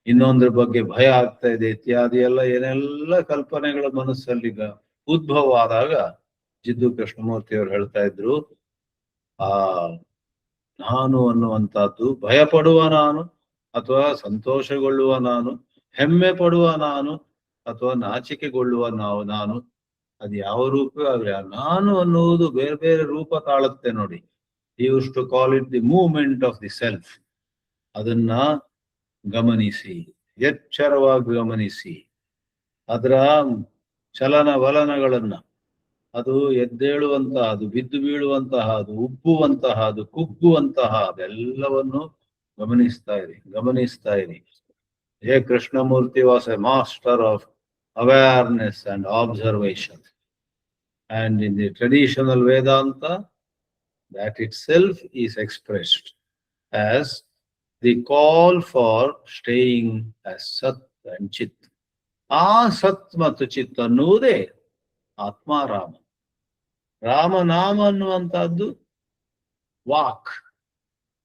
[SPEAKER 2] ಇನ್ನೊಂದ್ರ ಬಗ್ಗೆ ಭಯ ಆಗ್ತಾ ಇದೆ ಇತ್ಯಾದಿ ಎಲ್ಲ ಏನೆಲ್ಲ ಕಲ್ಪನೆಗಳ ಮನಸ್ಸಲ್ಲಿ ಉದ್ಭವ ಆದಾಗ ಜಿದ್ದು ಕೃಷ್ಣಮೂರ್ತಿ ಅವರು ಹೇಳ್ತಾ ಇದ್ರು, ಆ ನಾನು ಅನ್ನುವಂಥದ್ದು ಭಯ ಪಡುವ ನಾನು, ಅಥವಾ ಸಂತೋಷಗೊಳ್ಳುವ ನಾನು, ಹೆಮ್ಮೆ ಪಡುವ ನಾನು, ಅಥವಾ ನಾಚಿಕೆಗೊಳ್ಳುವ ನಾನು, ಅದು ಯಾವ ರೂಪವೇ ಆಗ್ಲಿ, ನಾನು ಅನ್ನುವುದು ಬೇರೆ ಬೇರೆ ರೂಪ ತಾಳುತ್ತೆ ನೋಡಿ. Use to call it the movement of the self. ಅದನ್ನ ಗಮನಿಸಿ, ಎಚ್ಚರವಾಗಿ ಗಮನಿಸಿ, ಅದರ ಚಲನ ವಲನಗಳನ್ನ, ಅದು ಎದ್ದೇಳುವಂತಹ, ಅದು ಬಿದ್ದು ಬೀಳುವಂತಹ, ಅದು ಉಬ್ಬುವಂತಹ, ಅದು ಕುಗ್ಗುವಂತಹ, ಅದೆಲ್ಲವನ್ನು ಗಮನಿಸ್ತಾ ಇರಿ. J. Krishnamurti was a master of awareness and observation. And in the traditional Vedanta, that itself is expressed as the call for staying as Sat and Chit. ಆ ಸತ್ ಮತ್ತು ಚಿತ್ ಅನ್ನುವುದೇ ಆತ್ಮಾರಾಮ. ರಾಮನಾಮ ಅನ್ನುವಂತಹದ್ದು ವಾಕ್.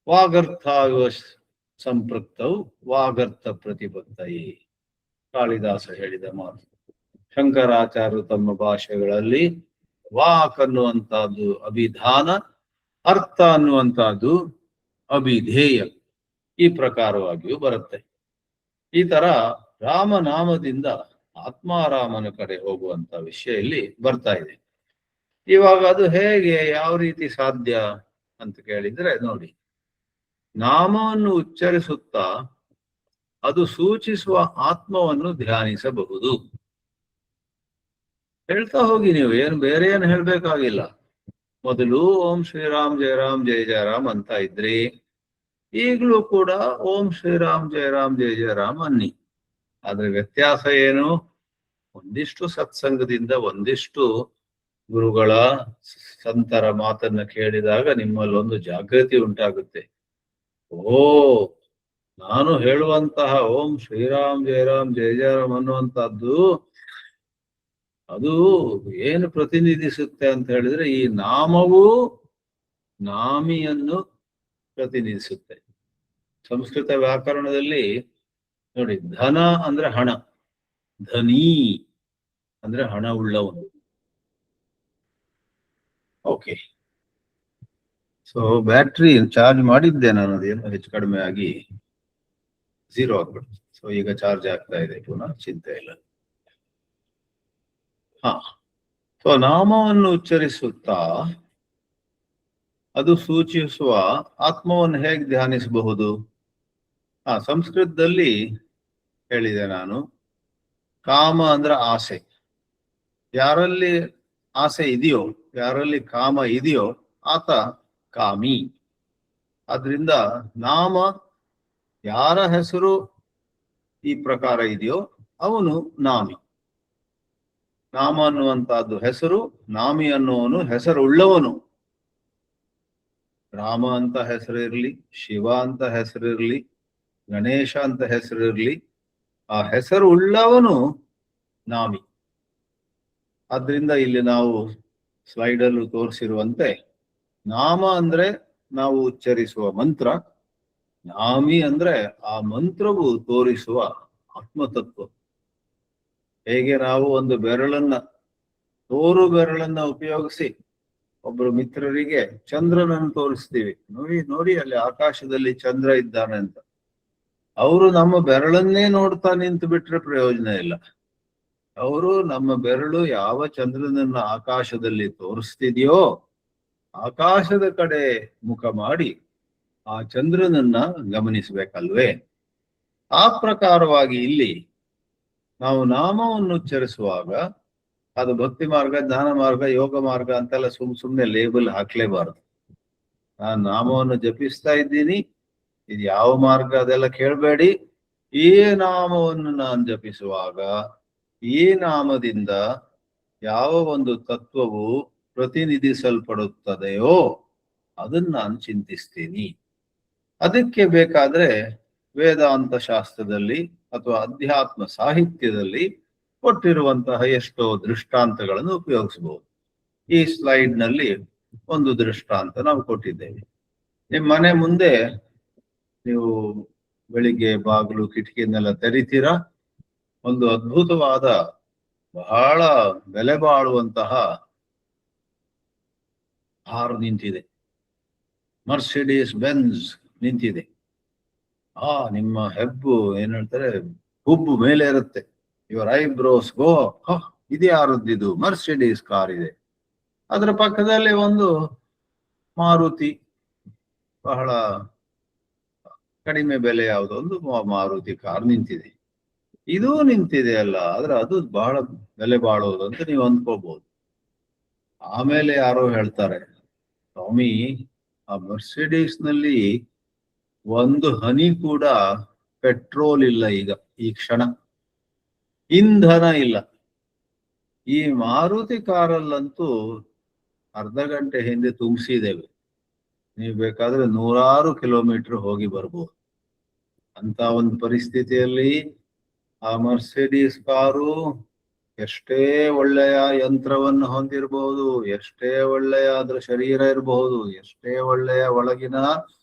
[SPEAKER 2] ವಾಗರ್ಥಾಯುವ ಸಂಪೃಕ್ತವು ವಾಗರ್ಥ ಪ್ರತಿಬದ್ಧಯೇ, ಕಾಳಿದಾಸ ಹೇಳಿದ ಮಾತು. ಶಂಕರಾಚಾರ್ಯರು ತಮ್ಮ ಭಾಷೆಗಳಲ್ಲಿ ವಾಕ್ ಅನ್ನುವಂತಹದ್ದು ಅಭಿಧಾನ, ಅರ್ಥ ಅನ್ನುವಂತಹದ್ದು ಅಭಿಧೇಯ, ಈ ಪ್ರಕಾರವಾಗಿಯೂ ಬರುತ್ತೆ. ಈ ತರ ರಾಮನಾಮದಿಂದ ಆತ್ಮಾರಾಮನ ಕಡೆ ಹೋಗುವಂತ ವಿಷಯ ಇಲ್ಲಿ ಬರ್ತಾ ಇದೆ. ಇವಾಗ ಅದು ಹೇಗೆ, ಯಾವ ರೀತಿ ಸಾಧ್ಯ ಅಂತ ಕೇಳಿದ್ರೆ ನೋಡಿ, ನಾಮವನ್ನು ಉಚ್ಚರಿಸುತ್ತಾ ಅದು ಸೂಚಿಸುವ ಆತ್ಮವನ್ನು ಧ್ಯಾನಿಸಬಹುದು. ಹೇಳ್ತಾ ಹೋಗಿ, ನೀವು ಏನು ಬೇರೆ ಏನು ಹೇಳ್ಬೇಕಾಗಿಲ್ಲ. ಮೊದಲು ಓಂ ಶ್ರೀರಾಮ್ ಜಯ ರಾಮ್ ಜಯ ಜಯ ರಾಮ್ ಅಂತ ಇದ್ರಿ, ಈಗಲೂ ಕೂಡ ಓಂ ಶ್ರೀರಾಮ್ ಜಯ ರಾಮ್ ಜಯ ಜಯ ರಾಮ್ ಅನ್ನಿ. ಆದ್ರೆ ವ್ಯತ್ಯಾಸ ಏನು? ಒಂದಿಷ್ಟು ಸತ್ಸಂಗದಿಂದ, ಒಂದಿಷ್ಟು ಗುರುಗಳ ಸಂತರ ಮಾತನ್ನ ಕೇಳಿದಾಗ ನಿಮ್ಮಲ್ಲಿ ಒಂದು ಜಾಗೃತಿ ಉಂಟಾಗುತ್ತೆ. ಓ, ನಾನು ಹೇಳುವಂತಹ ಓಂ ಶ್ರೀರಾಮ್ ಜಯ ರಾಮ್ ಜಯ ಜಯ ರಾಮ್ ಅನ್ನುವಂತಹದ್ದು ಅದು ಏನು ಪ್ರತಿನಿಧಿಸುತ್ತೆ ಅಂತ ಹೇಳಿದ್ರೆ, ಈ ನಾಮವು ನಾಮಿಯನ್ನು ಪ್ರತಿನಿಧಿಸುತ್ತೆ. ಸಂಸ್ಕೃತ ವ್ಯಾಕರಣದಲ್ಲಿ ನೋಡಿ, ಧನ ಅಂದ್ರೆ ಹಣ, ಧನಿ ಅಂದ್ರೆ ಹಣ ಉಳ್ಳವನು. ಓಕೆ, ಸೊ ಬ್ಯಾಟ್ರಿ ಚಾರ್ಜ್ ಮಾಡಿದ್ದೆ ನಾನು, ಅದೇನೋ ಹೆಚ್ಚು ಕಡಿಮೆ ಆಗಿ 0 ಆಗ್ಬಿಡ್ತು. ಸೊ ಈಗ ಚಾರ್ಜ್ ಆಗ್ತಾ ಇದೆ ಪುನಃ, ಚಿಂತೆ ಇಲ್ಲ. ಸೊ ನಾಮವನ್ನು ಉಚ್ಚರಿಸುತ್ತಾ ಅದು ಸೂಚಿಸುವ ಆತ್ಮವನ್ನು ಹೇಗೆ ಧ್ಯಾನಿಸಬಹುದು? ಸಂಸ್ಕೃತದಲ್ಲಿ ಹೇಳಿದೆ ನಾನು, ಕಾಮ ಅಂದ್ರೆ ಆಸೆ. ಯಾರಲ್ಲಿ ಆಸೆ ಇದೆಯೋ, ಯಾರಲ್ಲಿ ಕಾಮ ಇದೆಯೋ ಆತ ಕಾಮಿ. ಆದ್ರಿಂದ ನಾಮ, ಯಾರ ಹೆಸರು ಈ ಪ್ರಕಾರ ಇದೆಯೋ ಅವನು ನಾಮಿ. ನಾಮ ಅನ್ನುವಂತಹದ್ದು ಹೆಸರು, ನಾಮಿ ಅನ್ನುವನು ಹೆಸರುಳ್ಳವನು. ರಾಮ ಅಂತ ಹೆಸರಿರ್ಲಿ, ಶಿವ ಅಂತ ಹೆಸರಿರ್ಲಿ, ಗಣೇಶ ಅಂತ ಹೆಸರಿರ್ಲಿ, ಆ ಹೆಸರು ಉಳ್ಳವನು ನಾಮಿ. ಆದ್ರಿಂದ ಇಲ್ಲಿ ನಾವು ಸ್ಲೈಡಲ್ಲೂ ತೋರಿಸಿರುವಂತೆ, ನಾಮ ಅಂದ್ರೆ ನಾವು ಉಚ್ಚರಿಸುವ ಮಂತ್ರ, ನಾಮಿ ಅಂದ್ರೆ ಆ ಮಂತ್ರವು ತೋರಿಸುವ ಆತ್ಮತತ್ವ. ಹೇಗೆ ನಾವು ಒಂದು ಬೆರಳನ್ನ, ತೋರು ಬೆರಳನ್ನ ಉಪಯೋಗಿಸಿ ಒಬ್ರು ಮಿತ್ರರಿಗೆ ಚಂದ್ರನನ್ನು ತೋರಿಸ್ತೀವಿ, ನೋಡಿ ನೋಡಿ ಅಲ್ಲಿ ಆಕಾಶದಲ್ಲಿ ಚಂದ್ರ ಇದ್ದಾನೆ ಅಂತ. ಅವರು ನಮ್ಮ ಬೆರಳನ್ನೇ ನೋಡ್ತಾ ನಿಂತು ಬಿಟ್ರೆ ಪ್ರಯೋಜನ ಇಲ್ಲ. ಅವರು ನಮ್ಮ ಬೆರಳು ಯಾವ ಚಂದ್ರನನ್ನ ಆಕಾಶದಲ್ಲಿ ತೋರಿಸ್ತಿದೆಯೋ ಆಕಾಶದ ಕಡೆ ಮುಖ ಮಾಡಿ ಆ ಚಂದ್ರನನ್ನ ಗಮನಿಸ್ಬೇಕಲ್ವೇ? ಆ ಪ್ರಕಾರವಾಗಿ ಇಲ್ಲಿ ನಾವು ನಾಮವನ್ನು ಉಚ್ಚರಿಸುವಾಗ ಅದು ಭಕ್ತಿ ಮಾರ್ಗ, ಜ್ಞಾನ ಮಾರ್ಗ, ಯೋಗ ಮಾರ್ಗ ಅಂತೆಲ್ಲ ಸುಮ್ಮನೆ ಲೇಬಲ್ ಹಾಕ್ಲೇಬಾರದು. ನಾನು ನಾಮವನ್ನು ಜಪಿಸ್ತಾ ಇದ್ದೀನಿ, ಇದು ಯಾವ ಮಾರ್ಗ ಅದೆಲ್ಲ ಕೇಳಬೇಡಿ. ಈ ನಾಮವನ್ನು ನಾನು ಜಪಿಸುವಾಗ ಈ ನಾಮದಿಂದ ಯಾವ ಒಂದು ತತ್ವವು ಪ್ರತಿನಿಧಿಸಲ್ಪಡುತ್ತದೆಯೋ ಅದನ್ನ ನಾನು ಚಿಂತಿಸ್ತೀನಿ. ಅದಕ್ಕೆ ಬೇಕಾದ್ರೆ ವೇದಾಂತ ಶಾಸ್ತ್ರದಲ್ಲಿ ಅಥವಾ ಅಧ್ಯಾತ್ಮ ಸಾಹಿತ್ಯದಲ್ಲಿ ಕೊಟ್ಟಿರುವಂತಹ ಎಷ್ಟೋ ದೃಷ್ಟಾಂತಗಳನ್ನು ಉಪಯೋಗಿಸಬಹುದು. ಈ ಸ್ಲೈಡ್ ನಲ್ಲಿ ಒಂದು ದೃಷ್ಟಾಂತ ನಾವು ಕೊಟ್ಟಿದ್ದೇವೆ. ನಿಮ್ಮ ಮನೆ ಮುಂದೆ ನೀವು ಬೆಳಿಗ್ಗೆ ಬಾಗಿಲು ಕಿಟಕಿಯನ್ನೆಲ್ಲ ತೆರಿತೀರಾ, ಒಂದು ಅದ್ಭುತವಾದ ಬಹಳ ಬೆಲೆ ಬಾಳುವಂತಹ ಕಾರು ನಿಂತಿದೆ, ಮರ್ಸಿಡೀಸ್ ಬೆಂಜ್ ನಿಂತಿದೆ. ನಿಮ್ಮ ಹೆಬ್ಬು ಏನ್ ಹೇಳ್ತಾರೆ, ಹುಬ್ಬು ಮೇಲೆ ಇರುತ್ತೆ. ಯುವರ್ ಐಬ್ರೋಸ್ ಗೋ, ಇದು ಯಾರದ್ದಿದು? ಮರ್ಸಿಡೀಸ್ ಕಾರ್ ಇದೆ. ಅದರ ಪಕ್ಕದಲ್ಲಿ ಒಂದು ಮಾರುತಿ, ಬಹಳ ಕಡಿಮೆ ಬೆಲೆ ಯಾವುದೋ ಒಂದು ಮಾರುತಿ ಕಾರ್ ನಿಂತಿದೆ. ಇದೂ ನಿಂತಿದೆ ಅಲ್ಲ, ಆದ್ರೆ ಅದು ಬಹಳ ಬೆಲೆ ಬಾಳೋದು ಅಂತ ನೀವು ಅಂದ್ಕೋಬಹುದು. ಆಮೇಲೆ ಯಾರೋ ಹೇಳ್ತಾರೆ, ಸ್ವಾಮಿ, ಆ ಮರ್ಸಿಡೀಸ್ ನಲ್ಲಿ ಒಂದು ಹನಿ ಕೂಡ ಪೆಟ್ರೋಲ್ ಇಲ್ಲ ಈಗ ಈ ಕ್ಷಣ, ಇಂಧನ ಇಲ್ಲ. ಈ ಮಾರುತಿ ಕಾರಲ್ಲಂತೂ ಅರ್ಧ ಗಂಟೆ ಹಿಂದೆ ತುಂಬಿಸಿದ್ದೇವೆ, ನೀವು ಬೇಕಾದ್ರೆ 100 ಕಿಲೋಮೀಟರ್ ಹೋಗಿ ಬರ್ಬೋದು. ಅಂತ ಒಂದು ಪರಿಸ್ಥಿತಿಯಲ್ಲಿ ಆ ಮರ್ಸಿಡೀಸ್ ಕಾರು ಎಷ್ಟೇ ಒಳ್ಳೆಯ ಯಂತ್ರವನ್ನು ಹೊಂದಿರಬಹುದು, ಎಷ್ಟೇ ಒಳ್ಳೆಯ ಅದ್ರ ಶರೀರ ಇರಬಹುದು, ಎಷ್ಟೇ ಒಳ್ಳೆಯ ಒಳಗಿನ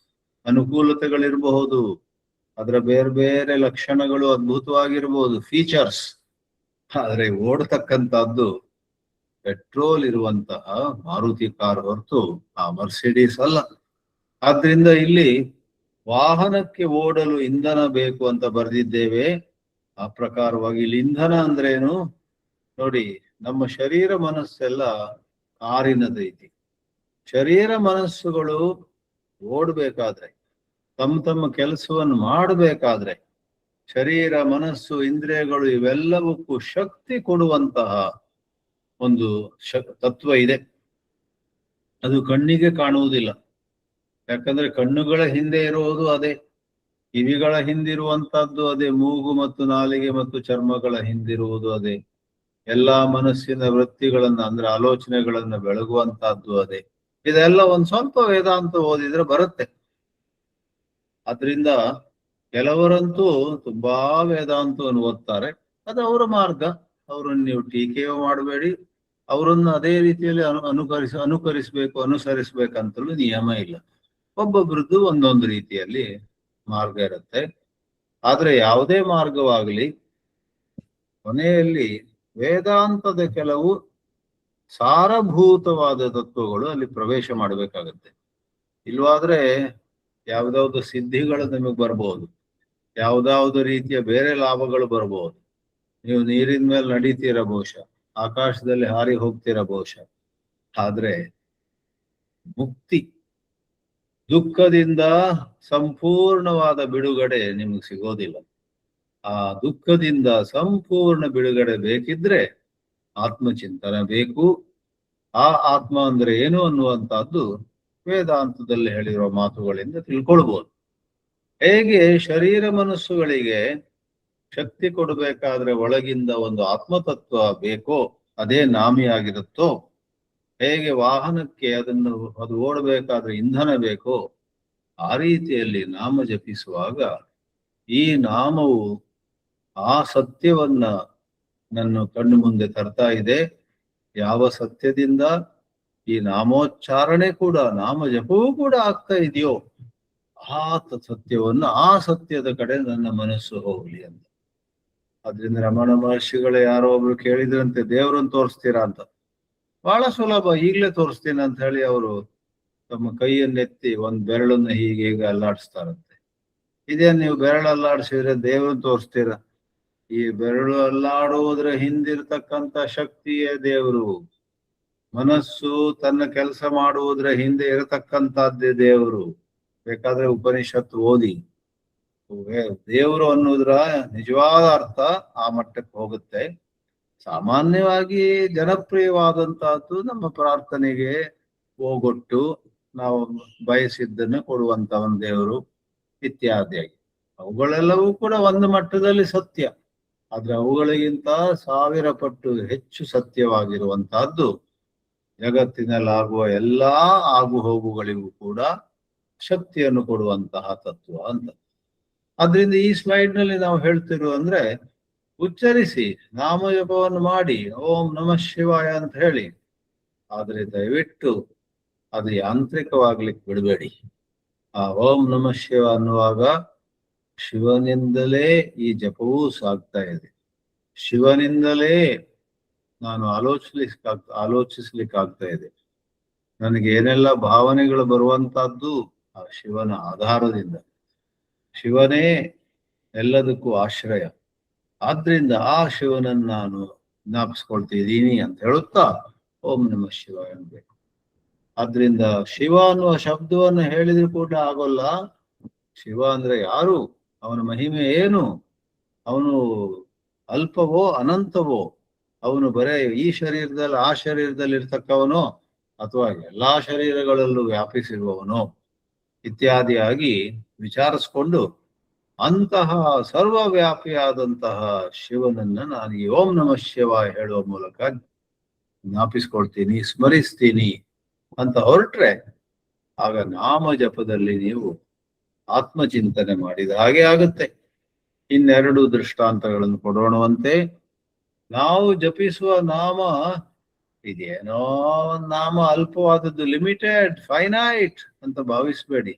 [SPEAKER 2] ಅನುಕೂಲತೆಗಳಿರಬಹುದು, ಅದರ ಬೇರೆ ಬೇರೆ ಲಕ್ಷಣಗಳು ಅದ್ಭುತವಾಗಿರ್ಬೋದು, ಫೀಚರ್ಸ್, ಆದ್ರೆ ಓಡತಕ್ಕಂತಹದ್ದು ಪೆಟ್ರೋಲ್ ಇರುವಂತಹ ಮಾರುತಿ ಕಾರ್ ಹೊರತು ಆ ಮರ್ಸಿಡೀಸ್ ಅಲ್ಲ. ಆದ್ರಿಂದ ಇಲ್ಲಿ ವಾಹನಕ್ಕೆ ಓಡಲು ಇಂಧನ ಬೇಕು ಅಂತ ಬರೆದಿದ್ದೇವೆ. ಆ ಪ್ರಕಾರವಾಗಿ ಇಲ್ಲಿ ಇಂಧನ ಅಂದ್ರೇನು ನೋಡಿ, ನಮ್ಮ ಶರೀರ ಮನಸ್ಸೆಲ್ಲ ಕಾರಿನ ರೀತಿ. ಶರೀರ ಮನಸ್ಸುಗಳು ಓಡ್ಬೇಕಾದ್ರೆ, ತಮ್ಮ ಕೆಲಸವನ್ನು ಮಾಡಬೇಕಾದ್ರೆ, ಶರೀರ ಮನಸ್ಸು ಇಂದ್ರಿಯಗಳು ಇವೆಲ್ಲವಕ್ಕೂ ಶಕ್ತಿ ಕೊಡುವಂತಹ ಒಂದು ತತ್ವ ಇದೆ. ಅದು ಕಣ್ಣಿಗೆ ಕಾಣುವುದಿಲ್ಲ, ಯಾಕಂದ್ರೆ ಕಣ್ಣುಗಳ ಹಿಂದೆ ಇರುವುದು ಅದೇ, ಕಿವಿಗಳ ಹಿಂದಿರುವಂತಹದ್ದು ಅದೇ, ಮೂಗು ಮತ್ತು ನಾಲಿಗೆ ಮತ್ತು ಚರ್ಮಗಳ ಹಿಂದಿರುವುದು ಅದೇ, ಎಲ್ಲಾ ಮನಸ್ಸಿನ ವೃತ್ತಿಗಳನ್ನ ಅಂದ್ರೆ ಆಲೋಚನೆಗಳನ್ನ ಬೆಳಗುವಂತಹದ್ದು ಅದೇ. ಇದೆಲ್ಲ ಒಂದ್ ಸ್ವಲ್ಪ ವೇದಾಂತ ಓದಿದ್ರೆ ಬರುತ್ತೆ. ಅದರಿಂದ ಕೆಲವರಂತೂ ತುಂಬಾ ವೇದಾಂತವನ್ನು ಓದ್ತಾರೆ, ಅದು ಅವರ ಮಾರ್ಗ, ಅವರನ್ನು ನೀವು ಟೀಕೆಯೂ ಮಾಡಬೇಡಿ, ಅವರನ್ನು ಅದೇ ರೀತಿಯಲ್ಲಿ ಅನುಸರಿಸ್ಬೇಕಂತಲೂ ನಿಯಮ ಇಲ್ಲ. ಒಬ್ಬೊಬ್ರದ್ದು ಒಂದೊಂದು ರೀತಿಯಲ್ಲಿ ಮಾರ್ಗ ಇರುತ್ತೆ. ಆದ್ರೆ ಯಾವುದೇ ಮಾರ್ಗವಾಗಲಿ ಕೊನೆಯಲ್ಲಿ ವೇದಾಂತದ ಕೆಲವು ಸಾರಭೂತವಾದ ತತ್ವಗಳು ಅಲ್ಲಿ ಪ್ರವೇಶ ಮಾಡಬೇಕಾಗತ್ತೆ. ಇಲ್ವಾದ್ರೆ ಯಾವ್ದಾವ್ದು ಸಿದ್ಧಿಗಳು ನಿಮಗೆ ಬರ್ಬೋದು, ಯಾವ್ದಾವ್ದು ರೀತಿಯ ಬೇರೆ ಲಾಭಗಳು ಬರ್ಬೋದು. ನೀವು ನೀರಿನ ಮೇಲೆ ನಡೀತೀರ ಬಹುಶಃ, ಆಕಾಶದಲ್ಲಿ ಹಾರಿ ಹೋಗ್ತೀರ ಬಹುಶಃ, ಆದ್ರೆ ಮುಕ್ತಿ, ದುಃಖದಿಂದ ಸಂಪೂರ್ಣವಾದ ಬಿಡುಗಡೆ ನಿಮ್ಗೆ ಸಿಗೋದಿಲ್ಲ. ಆ ದುಃಖದಿಂದ ಸಂಪೂರ್ಣ ಬಿಡುಗಡೆ ಬೇಕಿದ್ರೆ ಆತ್ಮಚಿಂತನ ಬೇಕು. ಆ ಆತ್ಮ ಅಂದ್ರೆ ಏನು ಅನ್ನುವಂತಹದ್ದು ವೇದಾಂತದಲ್ಲಿ ಹೇಳಿರುವ ಮಾತುಗಳಿಂದ ತಿಳ್ಕೊಳ್ಬಹುದು. ಹೇಗೆ ಶರೀರ ಮನಸ್ಸುಗಳಿಗೆ ಶಕ್ತಿ ಕೊಡಬೇಕಾದ್ರೆ ಒಳಗಿಂದ ಒಂದು ಆತ್ಮತತ್ವ ಬೇಕೋ, ಅದೇ ನಾಮಿಯಾಗಿರುತ್ತೋ, ಹೇಗೆ ವಾಹನಕ್ಕೆ ಅದು ಓಡಬೇಕಾದ್ರೆ ಇಂಧನ ಬೇಕೋ, ಆ ರೀತಿಯಲ್ಲಿ ನಾಮ ಜಪಿಸುವಾಗ ಈ ನಾಮವು ಆ ಸತ್ಯವನ್ನ ನನ್ನ ಕಣ್ಣು ಮುಂದೆ ತರ್ತಾ ಇದೆ. ಯಾವ ಸತ್ಯದಿಂದ ಈ ನಾಮೋಚ್ಚಾರಣೆ ಕೂಡ, ನಾಮ ಜಪವೂ ಕೂಡ ಆಗ್ತಾ ಇದೆಯೋ ಆ ಸತ್ಯವನ್ನ, ಆ ಸತ್ಯದ ಕಡೆ ನನ್ನ ಮನಸ್ಸು ಹೋಗ್ಲಿ ಅಂತ. ಅದ್ರಿಂದ ರಮಣ ಮಹರ್ಷಿಗಳು ಯಾರೋ ಒಬ್ರು ಕೇಳಿದ್ರಂತೆ, ದೇವ್ರನ್ನ ತೋರಿಸ್ತೀರಾ ಅಂತ. ಬಹಳ ಸುಲಭ, ಈಗ್ಲೇ ತೋರಿಸ್ತೀನಿ ಅಂತ ಹೇಳಿ ಅವರು ತಮ್ಮ ಕೈಯನ್ನೆತ್ತಿ ಒಂದ್ ಬೆರಳನ್ನ ಹೀಗೆ ಅಲ್ಲಾಡಿಸ್ತಾರಂತೆ. ಇದೇನ್ ನೀವು ಬೆರಳು ಅಲ್ಲಾಡಿಸಿದ್ರೆ ದೇವ್ರನ್ನ ತೋರಿಸ್ತೀರ? ಈ ಬೆರಳು ಅಲ್ಲಾಡುವುದ್ರ ಹಿಂದಿರ್ತಕ್ಕಂಥ ಶಕ್ತಿಯೇ ದೇವರು. ಮನಸ್ಸು ತನ್ನ ಕೆಲಸ ಮಾಡುವುದ್ರ ಹಿಂದೆ ಇರತಕ್ಕಂಥದ್ದೇ ದೇವರು. ಬೇಕಾದ್ರೆ ಉಪನಿಷತ್ತು ಓದಿ, ದೇವರು ಅನ್ನೋದ್ರ ನಿಜವಾದ ಅರ್ಥ ಆ ಮಟ್ಟಕ್ಕೆ ಹೋಗುತ್ತೆ. ಸಾಮಾನ್ಯವಾಗಿ ಜನಪ್ರಿಯವಾದಂತಹದ್ದು ನಮ್ಮ ಪ್ರಾರ್ಥನೆಗೆ ಹೋಗೊಟ್ಟು ನಾವು ಬಯಸಿದ್ದನ್ನು ಕೊಡುವಂತ ಒಂದು ದೇವರು ಇತ್ಯಾದಿಯಾಗಿ, ಅವುಗಳೆಲ್ಲವೂ ಕೂಡ ಒಂದು ಮಟ್ಟದಲ್ಲಿ ಸತ್ಯ. ಆದ್ರೆ ಅವುಗಳಿಗಿಂತ 1000 ಪಟ್ಟು ಹೆಚ್ಚು ಸತ್ಯವಾಗಿರುವಂತಹದ್ದು ಜಗತ್ತಿನಲ್ಲಾಗುವ ಎಲ್ಲಾ ಆಗು ಹೋಗುಗಳಿಗೂ ಕೂಡ ಶಕ್ತಿಯನ್ನು ಕೊಡುವಂತಹ ತತ್ವ ಅಂತ. ಆದ್ರಿಂದ ಈ ಸ್ಲೈಡ್ ನಲ್ಲಿ ನಾವು ಹೇಳ್ತಿರುವ ಅಂದ್ರೆ, ಉಚ್ಚರಿಸಿ ನಾಮಜಪವನ್ನು ಮಾಡಿ ಓಂ ನಮಃ ಶಿವಾಯ ಅಂತ ಹೇಳಿ, ಆದ್ರೆ ದಯವಿಟ್ಟು ಅದು ಯಾಂತ್ರಿಕವಾಗ್ಲಿಕ್ಕೆ ಬಿಡಬೇಡಿ. ಆ ಓಂ ನಮಃ ಶಿವ ಅನ್ನುವಾಗ ಶಿವನಿಂದಲೇ ಈ ಜಪವೂ ಸಾಗ್ತಾ ಇದೆ, ಶಿವನಿಂದಲೇ ನಾನು ಆಲೋಚಿಸ್ಲಿಕ್ಕಾಗ್ತಾ ಇದೆ. ನನಗೆ ಏನೆಲ್ಲ ಭಾವನೆಗಳು ಬರುವಂತಹದ್ದು ಆ ಶಿವನ ಆಧಾರದಿಂದ. ಶಿವನೇ ಎಲ್ಲದಕ್ಕೂ ಆಶ್ರಯ. ಆದ್ರಿಂದ ಆ ಶಿವನನ್ನು ನಾನು ಜ್ಞಾಪಿಸ್ಕೊಳ್ತಿದ್ದೀನಿ ಅಂತ ಹೇಳುತ್ತಾ ಓಂ ನಮಃ ಶಿವಾಯ ಅನ್ಬೇಕು. ಆದ್ರಿಂದ ಶಿವ ಅನ್ನುವ ಶಬ್ದವನ್ನು ಹೇಳಿದ್ರು ಕೂಡ ಆಗೋಲ್ಲ. ಶಿವ ಅಂದ್ರೆ ಯಾರು, ಅವನ ಮಹಿಮೆ ಏನು, ಅವನು ಅಲ್ಪವೋ ಅನಂತವೋ, ಅವನು ಬರೇ ಈ ಶರೀರದಲ್ಲಿ ಆ ಶರೀರದಲ್ಲಿ ಇರ್ತಕ್ಕವನೋ ಅಥವಾ ಎಲ್ಲಾ ಶರೀರಗಳಲ್ಲೂ ವ್ಯಾಪಿಸಿರುವವನೋ ಇತ್ಯಾದಿಯಾಗಿ ವಿಚಾರಿಸ್ಕೊಂಡು ಅಂತಹ ಸರ್ವವ್ಯಾಪಿಯಾದಂತಹ ಶಿವನನ್ನ ನಾನು ಈ ಓಂ ನಮಃ ಶಿವಾಯ ಹೇಳುವ ಮೂಲಕ ಜ್ಞಾಪಿಸ್ಕೊಳ್ತೀನಿ, ಸ್ಮರಿಸ್ತೀನಿ ಅಂತ ಹೊರಟ್ರೆ ಆಗ ನಾಮ ಜಪದಲ್ಲಿ ನೀವು ಆತ್ಮಚಿಂತನೆ ಮಾಡಿದ ಹಾಗೆ ಆಗುತ್ತೆ. ಇನ್ನೆರಡು ದೃಷ್ಟಾಂತಗಳನ್ನು ಕೊಡೋಣವಂತೆ. ನಾವು ಜಪಿಸುವ ನಾಮ ಇದೇನೋ ನಾಮ ಅಲ್ಪವಾದದ್ದು, ಲಿಮಿಟೆಡ್, ಫೈನೈಟ್ ಅಂತ ಭಾವಿಸ್ಬೇಡಿ.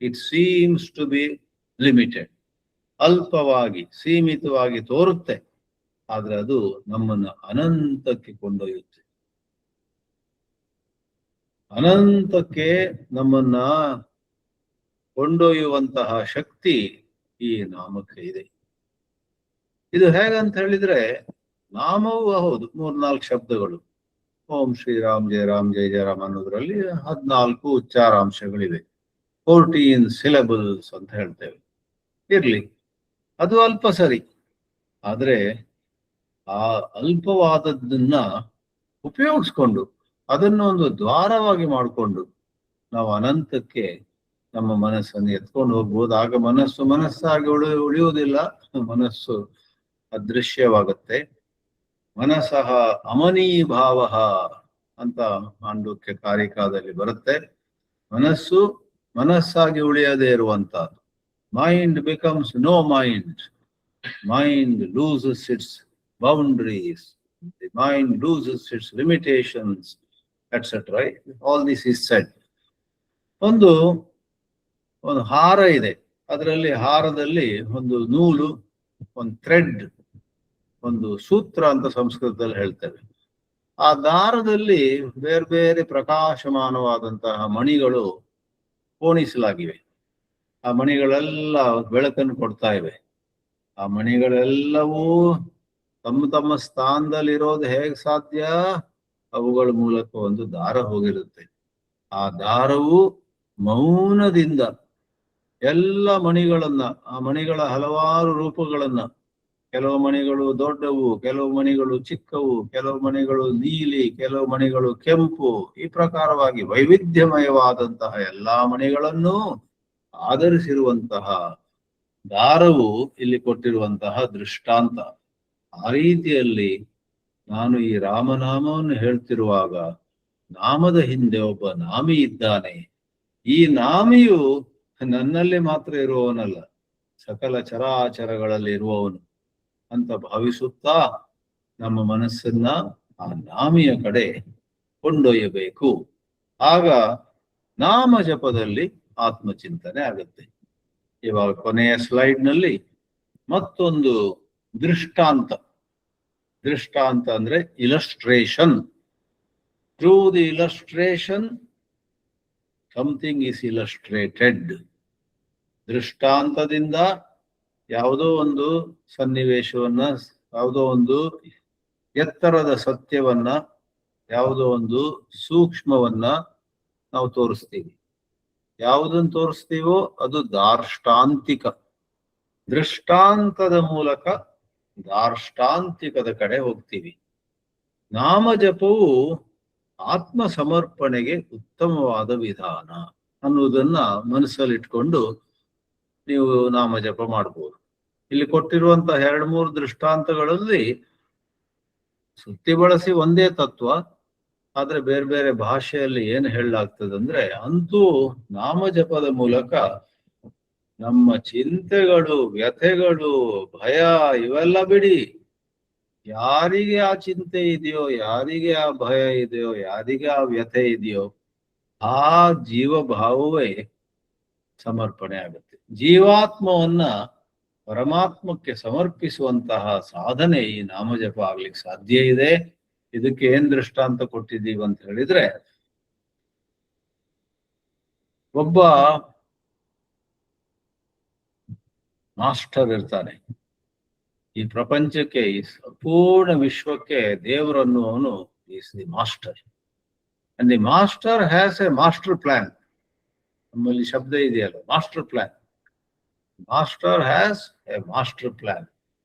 [SPEAKER 2] It seems to be limited, ಅಲ್ಪವಾಗಿ ಸೀಮಿತವಾಗಿ ತೋರುತ್ತೆ, ಆದ್ರೆ ಅದು ನಮ್ಮನ್ನ ಅನಂತಕ್ಕೆ ಕೊಂಡೊಯ್ಯುತ್ತೆ. ಅನಂತಕ್ಕೆ ನಮ್ಮನ್ನ ಕೊಂಡೊಯ್ಯುವಂತಹ ಶಕ್ತಿ ಈ ನಾಮಕ್ಕೆ ಇದೆ. ಇದು ಹೇಗಂತ ಹೇಳಿದ್ರೆ, ನಾಮವೂ ಹೌದು 3-4 ಶಬ್ದಗಳು. ಓಂ ಶ್ರೀರಾಮ್ ಜಯ ರಾಮ್ ಜಯ ಜಯ ರಾಮ್ ಅನ್ನೋದ್ರಲ್ಲಿ 14 ಉಚ್ಚಾರಾಂಶಗಳಿವೆ, 14 ಸಿಲೆಬಲ್ಸ್ ಅಂತ ಹೇಳ್ತೇವೆ. ಇರ್ಲಿ, ಅದು ಅಲ್ಪ ಸರಿ. ಆದ್ರೆ ಆ ಅಲ್ಪವಾದದ್ದನ್ನ ಉಪಯೋಗಿಸ್ಕೊಂಡು ಅದನ್ನು ಒಂದು ದ್ವಾರವಾಗಿ ಮಾಡಿಕೊಂಡು ನಾವು ಅನಂತಕ್ಕೆ ನಮ್ಮ ಮನಸ್ಸನ್ನು ಎತ್ಕೊಂಡು ಹೋಗ್ಬೋದು. ಆಗ ಮನಸ್ಸಾಗಿ ಉಳಿಯುವುದಿಲ್ಲ, ಮನಸ್ಸು ಅದೃಶ್ಯವಾಗುತ್ತೆ. ಮನಸಃ ಅಮನೀಭಾವ ಅಂತ ಮಾಂಡುಕ್ಯ ಕಾರಿಕಾದಲ್ಲಿ ಬರುತ್ತೆ. ಮನಸ್ಸು ಮನಸ್ಸಾಗಿ ಉಳಿಯದೇ ಇರುವಂತಹದ್ದು. Mind becomes no mind, mind loses its boundaries, the mind loses its limitations etcetera. All this is said. ಒಂದು ಹಾರ ಇದೆ, ಅದರಲ್ಲಿ ಹಾರದಲ್ಲಿ ಒಂದು ನೂಲು, ಒಂದು ಥ್ರೆಡ್, ಒಂದು ಸೂತ್ರ ಅಂತ ಸಂಸ್ಕೃತದಲ್ಲಿ ಹೇಳ್ತೇವೆ. ಆ ದಾರದಲ್ಲಿ ಬೇರೆ ಬೇರೆ ಪ್ರಕಾಶಮಾನವಾದಂತಹ ಮಣಿಗಳು ಪೋಣಿಸಲಾಗಿವೆ. ಆ ಮಣಿಗಳೆಲ್ಲ ಬೆಳಕನ್ನು ಕೊಡ್ತಾ ಇವೆ. ಆ ಮಣಿಗಳೆಲ್ಲವೂ ತಮ್ಮ ತಮ್ಮ ಸ್ಥಾನದಲ್ಲಿರೋದು ಹೇಗೆ ಸಾಧ್ಯ? ಅವುಗಳ ಮೂಲಕ ಒಂದು ದಾರ ಹೋಗಿರುತ್ತೆ. ಆ ದಾರವು ಮೌನದಿಂದ ಎಲ್ಲ ಮಣಿಗಳನ್ನ, ಆ ಮಣಿಗಳ ಹಲವಾರು ರೂಪಗಳನ್ನ, ಕೆಲವು ಮಣಿಗಳು ದೊಡ್ಡವು, ಕೆಲವು ಮಣಿಗಳು ಚಿಕ್ಕವು, ಕೆಲವು ಮಣಿಗಳು ನೀಲಿ, ಕೆಲವು ಮಣಿಗಳು ಕೆಂಪು, ಈ ಪ್ರಕಾರವಾಗಿ ವೈವಿಧ್ಯಮಯವಾದಂತಹ ಎಲ್ಲಾ ಮಣಿಗಳನ್ನು ಆಧರಿಸಿರುವಂತಹ ದಾರವು ಇಲ್ಲಿ ಕೊಟ್ಟಿರುವಂತಹ ದೃಷ್ಟಾಂತ. ಆ ರೀತಿಯಲ್ಲಿ ನಾನು ಈ ರಾಮನಾಮವನ್ನು ಹೇಳ್ತಿರುವಾಗ ನಾಮದ ಹಿಂದೆ ಒಬ್ಬ ನಾಮಿ ಇದ್ದಾನೆ. ಈ ನಾಮಿಯು ನನ್ನಲ್ಲಿ ಮಾತ್ರ ಇರುವವನಲ್ಲ, ಸಕಲ ಚರಾಚರಗಳಲ್ಲಿ ಇರುವವನು ಅಂತ ಭಾವಿಸುತ್ತಾ ನಮ್ಮ ಮನಸ್ಸನ್ನ ಆ ನಾಮಿಯ ಕಡೆ ಕೊಂಡೊಯ್ಯಬೇಕು. ಆಗ ನಾಮ ಜಪದಲ್ಲಿ ಆತ್ಮಚಿಂತನೆ ಆಗುತ್ತೆ. ಇವಾಗ ಕೊನೆಯ ಸ್ಲೈಡ್ನಲ್ಲಿ ಮತ್ತೊಂದು ದೃಷ್ಟಾಂತ ಅಂದ್ರೆ illustration. Through the illustration something is illustrated. ದೃಷ್ಟಾಂತದಿಂದ ಯಾವುದೋ ಒಂದು ಸನ್ನಿವೇಶವನ್ನ, ಯಾವುದೋ ಒಂದು ಎತ್ತರದ ಸತ್ಯವನ್ನ, ಯಾವುದೋ ಒಂದು ಸೂಕ್ಷ್ಮವನ್ನ ನಾವು ತೋರಿಸ್ತೀವಿ. ಯಾವುದನ್ನು ತೋರಿಸ್ತೀವೋ ಅದು ದಾರ್ಷ್ಟಾಂತಿಕ. ದೃಷ್ಟಾಂತದ ಮೂಲಕ ದಾರ್ಷ್ಟಾಂತಿಕದ ಕಡೆ ಹೋಗ್ತೀವಿ. ನಾಮಜಪವು ಆತ್ಮ ಸಮರ್ಪಣೆಗೆ ಉತ್ತಮವಾದ ವಿಧಾನ ಅನ್ನುವುದನ್ನ ಮನಸ್ಸಲ್ಲಿಟ್ಕೊಂಡು ನೀವು ನಾಮಜಪ ಮಾಡ್ಬೋದು. ಇಲ್ಲಿ ಕೊಟ್ಟಿರುವಂತಹ 2-3 ದೃಷ್ಟಾಂತಗಳಲ್ಲಿ ಸುತ್ತಿ ಬಳಸಿ ಒಂದೇ ತತ್ವ, ಆದ್ರೆ ಬೇರೆ ಬೇರೆ ಭಾಷೆಯಲ್ಲಿ ಏನು ಹೇಳಲಾಗ್ತದಂದ್ರೆ, ಅಂತೂ ನಾಮಜಪದ ಮೂಲಕ ನಮ್ಮ ಚಿಂತೆಗಳು, ವ್ಯಥೆಗಳು, ಭಯ ಇವೆಲ್ಲ ಬಿಡಿ. ಯಾರಿಗೆ ಆ ಚಿಂತೆ ಇದೆಯೋ, ಯಾರಿಗೆ ಆ ಭಯ ಇದೆಯೋ, ಯಾರಿಗೆ ಆ ವ್ಯಥೆ ಇದೆಯೋ, ಆ ಜೀವಭಾವವೇ ಸಮರ್ಪಣೆ ಆಗುತ್ತೆ. ಜೀವಾತ್ಮವನ್ನ ಪರಮಾತ್ಮಕ್ಕೆ ಸಮರ್ಪಿಸುವಂತಹ ಸಾಧನೆ ಈ ನಾಮಜಪ ಆಗ್ಲಿಕ್ಕೆ ಸಾಧ್ಯ ಇದೆ. ಇದಕ್ಕೆ ಏನ್ ದೃಷ್ಟಾಂತ ಕೊಟ್ಟಿದ್ದೀವಿ ಅಂತ ಹೇಳಿದ್ರೆ, ಒಬ್ಬ ಮಾಸ್ಟರ್ ಇರ್ತಾನೆ. ಈ ಪ್ರಪಂಚಕ್ಕೆ, ಈ ಸಂಪೂರ್ಣ ವಿಶ್ವಕ್ಕೆ ದೇವರನ್ನುವನು is the master. And the master has a master plan. ನಮ್ಮಲ್ಲಿ ಶಬ್ದ ಇದೆಯಲ್ಲ, master plan. Master has a master plan.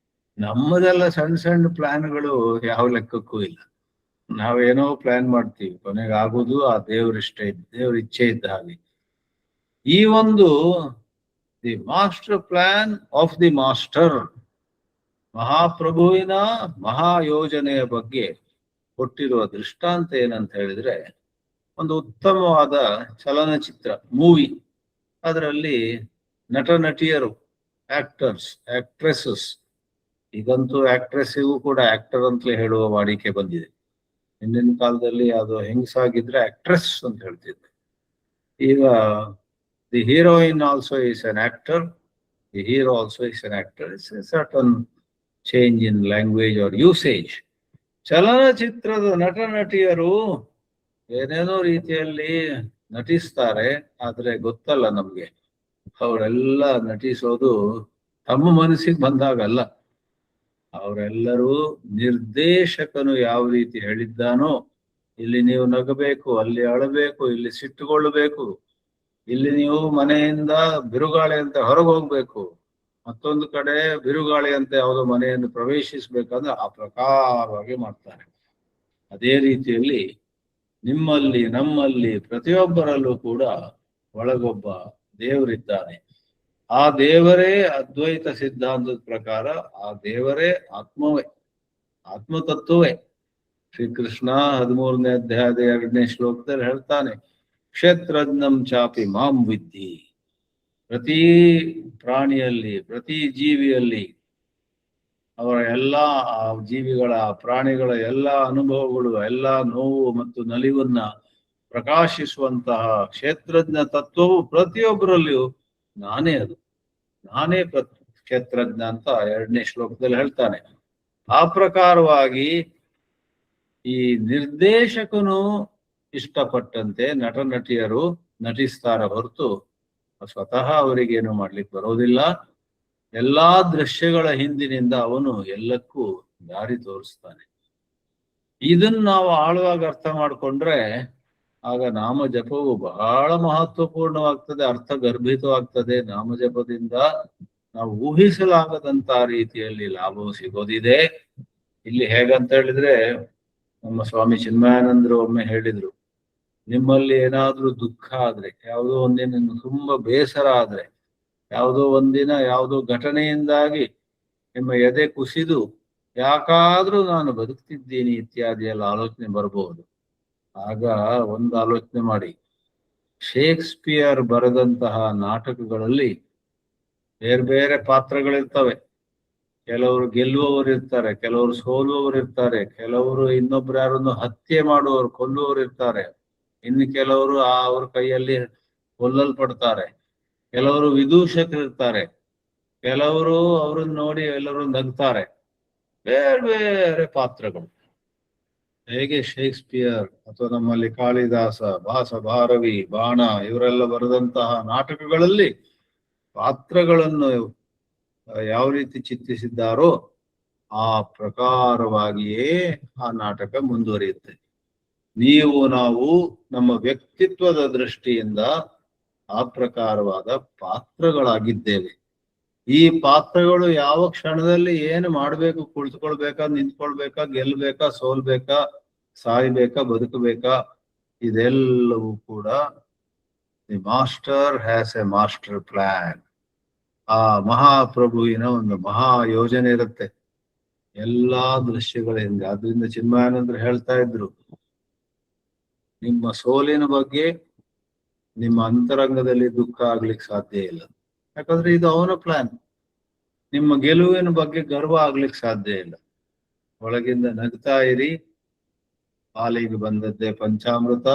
[SPEAKER 2] ನಮ್ಮದೆಲ್ಲ ಸಣ್ಣ ಸಣ್ಣ ಪ್ಲಾನ್ಗಳು ಯಾವ ಲೆಕ್ಕಕ್ಕೂ ಇಲ್ಲ. ನಾವೇನೋ ಪ್ಲಾನ್ ಮಾಡ್ತೀವಿ, ಕೊನೆಗೆ ಆಗೋದು ಆ ದೇವ್ರ ಇಚ್ಛೆ ಇದ್ದ ಹಾಗೆ. ಈ ಒಂದು the master plan of the master. ಮಹಾಪ್ರಭುವಿನ ಮಹಾಯೋಜನೆಯ ಬಗ್ಗೆ ಕೊಟ್ಟಿರುವ ದೃಷ್ಟಾಂತ ಏನಂತ ಹೇಳಿದ್ರೆ, ಒಂದು ಉತ್ತಮವಾದ ಚಲನಚಿತ್ರ ಮೂವಿ, ಅದರಲ್ಲಿ ನಟ ನಟಿಯರು, ಆಕ್ಟರ್ಸ್, ಆಕ್ಟ್ರೆಸಸ್, ಈಗಂತೂ ಆಕ್ಟ್ರೆಸ್ಸಿಗೂ ಕೂಡ ಆಕ್ಟರ್ ಅಂತಲೇ ಹೇಳುವ ವಾಡಿಕೆ ಬಂದಿದೆ. ಹಿಂದಿನ ಕಾಲದಲ್ಲಿ ಅದು ಹೆಂಗಸಾಗಿದ್ರೆ ಆಕ್ಟ್ರೆಸ್ ಅಂತ ಹೇಳ್ತಿದ್ರು. ಈಗ the heroine also is an actor, the hero also is an actor. It's a certain change in language or usage. ಚಲನಚಿತ್ರದ ನಟ ನಟಿಯರು ಏನೇನೋ ರೀತಿಯಲ್ಲಿ ನಟಿಸ್ತಾರೆ, ಆದ್ರೆ ಗೊತ್ತಲ್ಲ ನಮ್ಗೆ ಅವರೆಲ್ಲ ನಟಿಸೋದು ತಮ್ಮ ಮನಸ್ಸಿಗೆ ಬಂದಾಗಲ್ಲ. ಅವರೆಲ್ಲರೂ ನಿರ್ದೇಶಕನು ಯಾವ ರೀತಿ ಹೇಳಿದ್ದಾನೋ, ಇಲ್ಲಿ ನೀವು ನಗಬೇಕು, ಅಲ್ಲಿ ಅಳಬೇಕು, ಇಲ್ಲಿ ಸಿಟ್ಟುಗೊಳ್ಳಬೇಕು, ಇಲ್ಲಿ ನೀವು ಮನೆಯಿಂದ ಬಿರುಗಾಳಿ ಅಂತ ಹೊರಗೆ ಹೋಗ್ಬೇಕು, ಮತ್ತೊಂದು ಕಡೆ ಬಿರುಗಾಳಿ ಅಂತ ಯಾವುದೋ ಮನೆಯನ್ನು ಪ್ರವೇಶಿಸ್ಬೇಕಂದ್ರೆ ಆ ಪ್ರಕಾರವಾಗಿ ಮಾಡ್ತಾರೆ. ಅದೇ ರೀತಿಯಲ್ಲಿ ನಿಮ್ಮಲ್ಲಿ, ನಮ್ಮಲ್ಲಿ, ಪ್ರತಿಯೊಬ್ಬರಲ್ಲೂ ಕೂಡ ಒಳಗೊಬ್ಬ ದೇವರಿದ್ದಾನೆ. ಆ ದೇವರೇ ಅದ್ವೈತ ಸಿದ್ಧಾಂತದ ಪ್ರಕಾರ ಆ ದೇವರೇ ಆತ್ಮವೇ, ಆತ್ಮತತ್ವವೇ. ಶ್ರೀಕೃಷ್ಣ 13ನೇ ಅಧ್ಯಾಯದ 2ನೇ ಶ್ಲೋಕದಲ್ಲಿ ಹೇಳ್ತಾನೆ, ಕ್ಷೇತ್ರಜ್ಞಂ ಚಾಪಿ ಮಾಂ ವಿದ್ಧಿ. ಪ್ರತಿ ಪ್ರಾಣಿಯಲ್ಲಿ, ಪ್ರತಿ ಜೀವಿಯಲ್ಲಿ, ಅವರ ಎಲ್ಲ ಜೀವಿಗಳ, ಪ್ರಾಣಿಗಳ ಎಲ್ಲ ಅನುಭವಗಳು, ಎಲ್ಲ ನೋವು ಮತ್ತು ನಲಿವನ್ನ ಪ್ರಕಾಶಿಸುವಂತಹ ಕ್ಷೇತ್ರಜ್ಞ ತತ್ವವು ಪ್ರತಿಯೊಬ್ಬರಲ್ಲಿಯೂ ನಾನೇ, ಅದು ನಾನೇ ಕ್ಷೇತ್ರಜ್ಞ ಅಂತ 2ನೇ ಶ್ಲೋಕದಲ್ಲಿ ಹೇಳ್ತಾನೆ. ಆ ಪ್ರಕಾರವಾಗಿ ಈ ನಿರ್ದೇಶಕನು ಇಷ್ಟಪಟ್ಟಂತೆ ನಟ ನಟಿಯರು ನಟಿಸ್ತಾರ ಹೊರತು ಸ್ವತಃ ಅವರಿಗೇನು ಮಾಡ್ಲಿಕ್ಕೆ ಬರೋದಿಲ್ಲ. ಎಲ್ಲಾ ದೃಶ್ಯಗಳ ಹಿಂದಿನಿಂದ ಅವನು ಎಲ್ಲಕ್ಕೂ ದಾರಿ ತೋರಿಸ್ತಾನೆ. ಇದನ್ನ ನಾವು ಆಳವಾಗಿ ಅರ್ಥ ಮಾಡ್ಕೊಂಡ್ರೆ ಆಗ ನಾಮ ಜಪವು ಬಹಳ ಮಹತ್ವಪೂರ್ಣವಾಗ್ತದೆ, ಅರ್ಥಗರ್ಭಿತವಾಗ್ತದೆ. ನಾಮಜಪದಿಂದ ನಾವು ಊಹಿಸಲಾಗದಂತ ರೀತಿಯಲ್ಲಿ ಲಾಭವು ಸಿಗೋದಿದೆ. ಇಲ್ಲಿ ಹೇಗಂತ ಹೇಳಿದ್ರೆ, ನಮ್ಮ ಸ್ವಾಮಿ ಚಿನ್ಮಯಾನಂದರು ಒಮ್ಮೆ ಹೇಳಿದ್ರು, ನಿಮ್ಮಲ್ಲಿ ಏನಾದ್ರೂ ದುಃಖ ಆದ್ರೆ, ಯಾವುದೋ ಒಂದಿನ ತುಂಬಾ ಬೇಸರ ಆದ್ರೆ, ಯಾವುದೋ ಒಂದಿನ ಯಾವುದೋ ಘಟನೆಯಿಂದಾಗಿ ನಿಮ್ಮ ಎದೆ ಕುಸಿದು ಯಾಕಾದ್ರೂ ನಾನು ಬದುಕ್ತಿದ್ದೀನಿ ಇತ್ಯಾದಿ ಎಲ್ಲ ಆಲೋಚನೆ ಬರಬಹುದು. ಆಗ ಒಂದು ಆಲೋಚನೆ ಮಾಡಿ, ಶೇಕ್ಸ್ಪಿಯರ್ ಬರೆದಂತಹ ನಾಟಕಗಳಲ್ಲಿ ಬೇರೆ ಬೇರೆ ಪಾತ್ರಗಳಿರ್ತವೆ. ಕೆಲವರು ಗೆಲ್ಲುವವರು ಇರ್ತಾರೆ, ಕೆಲವರು ಸೋಲುವವರು ಇರ್ತಾರೆ, ಕೆಲವರು ಇನ್ನೊಬ್ರು ಯಾರನ್ನು ಹತ್ಯೆ ಮಾಡುವವರು, ಕೊಲ್ಲುವವರು ಇರ್ತಾರೆ, ಇನ್ನು ಕೆಲವರು ಅವ್ರ ಕೈಯಲ್ಲಿ ಕೊಲ್ಲಲ್ಪಡ್ತಾರೆ, ಕೆಲವರು ವಿದೂಷಕರಿರ್ತಾರೆ, ಕೆಲವರು ಅವ್ರನ್ನ ನೋಡಿ ಎಲ್ಲರೂ ನಗ್ತಾರೆ. ಬೇರೆ ಬೇರೆ ಪಾತ್ರಗಳು. ಹೇಗೆ ಶೇಕ್ಸ್ಪಿಯರ್ ಅಥವಾ ನಮ್ಮಲ್ಲಿ ಕಾಳಿದಾಸ, ಭಾಸ, ಭಾರವಿ, ಬಾಣ ಇವರೆಲ್ಲ ಬರೆದಂತಹ ನಾಟಕಗಳಲ್ಲಿ ಪಾತ್ರಗಳನ್ನು ಯಾವ ರೀತಿ ಚಿತ್ರಿಸಿದ್ದಾರೋ ಆ ಪ್ರಕಾರವಾಗಿಯೇ ಆ ನಾಟಕ ಮುಂದುವರಿಯುತ್ತೆ. ನೀವು ನಾವು ನಮ್ಮ ವ್ಯಕ್ತಿತ್ವದ ದೃಷ್ಟಿಯಿಂದ ಆ ಪ್ರಕಾರವಾದ ಪಾತ್ರಗಳಾಗಿದ್ದೇವೆ. ಈ ಪಾತ್ರಗಳು ಯಾವ ಕ್ಷಣದಲ್ಲಿ ಏನು ಮಾಡ್ಬೇಕು, ಕುಳಿತುಕೊಳ್ಬೇಕಾ, ನಿಂತ್ಕೊಳ್ಬೇಕಾ, ಗೆಲ್ಬೇಕಾ, ಸೋಲ್ಬೇಕಾ, ಸಾಯ್ಬೇಕಾ, ಬದುಕಬೇಕಾ, ಇದೆಲ್ಲವೂ ಕೂಡ the master has a master plan. ಆ ಮಹಾಪ್ರಭುವಿನ ಒಂದು ಮಹಾ ಯೋಜನೆ ಇರುತ್ತೆ ಎಲ್ಲಾ ದೃಶ್ಯಗಳಿಂದ. ಆದ್ರಿಂದ ಚಿನ್ಮಯಾನಂದರು ಹೇಳ್ತಾ ಇದ್ರು, ನಿಮ್ಮ ಸೋಲಿನ ಬಗ್ಗೆ ನಿಮ್ಮ ಅಂತರಂಗದಲ್ಲಿ ದುಃಖ ಆಗ್ಲಿಕ್ಕೆ ಸಾಧ್ಯ ಇಲ್ಲ, ಯಾಕಂದ್ರೆ ಇದು ಅವನ ಪ್ಲಾನ್. ನಿಮ್ಮ ಗೆಲುವಿನ ಬಗ್ಗೆ ಗರ್ವ ಆಗ್ಲಿಕ್ಕೆ ಸಾಧ್ಯ ಇಲ್ಲ. ಒಳಗಿಂದ ನಗ್ತಾ ಇರಿ, ಪಾಲಿಗೆ ಬಂದದ್ದೇ ಪಂಚಾಮೃತ,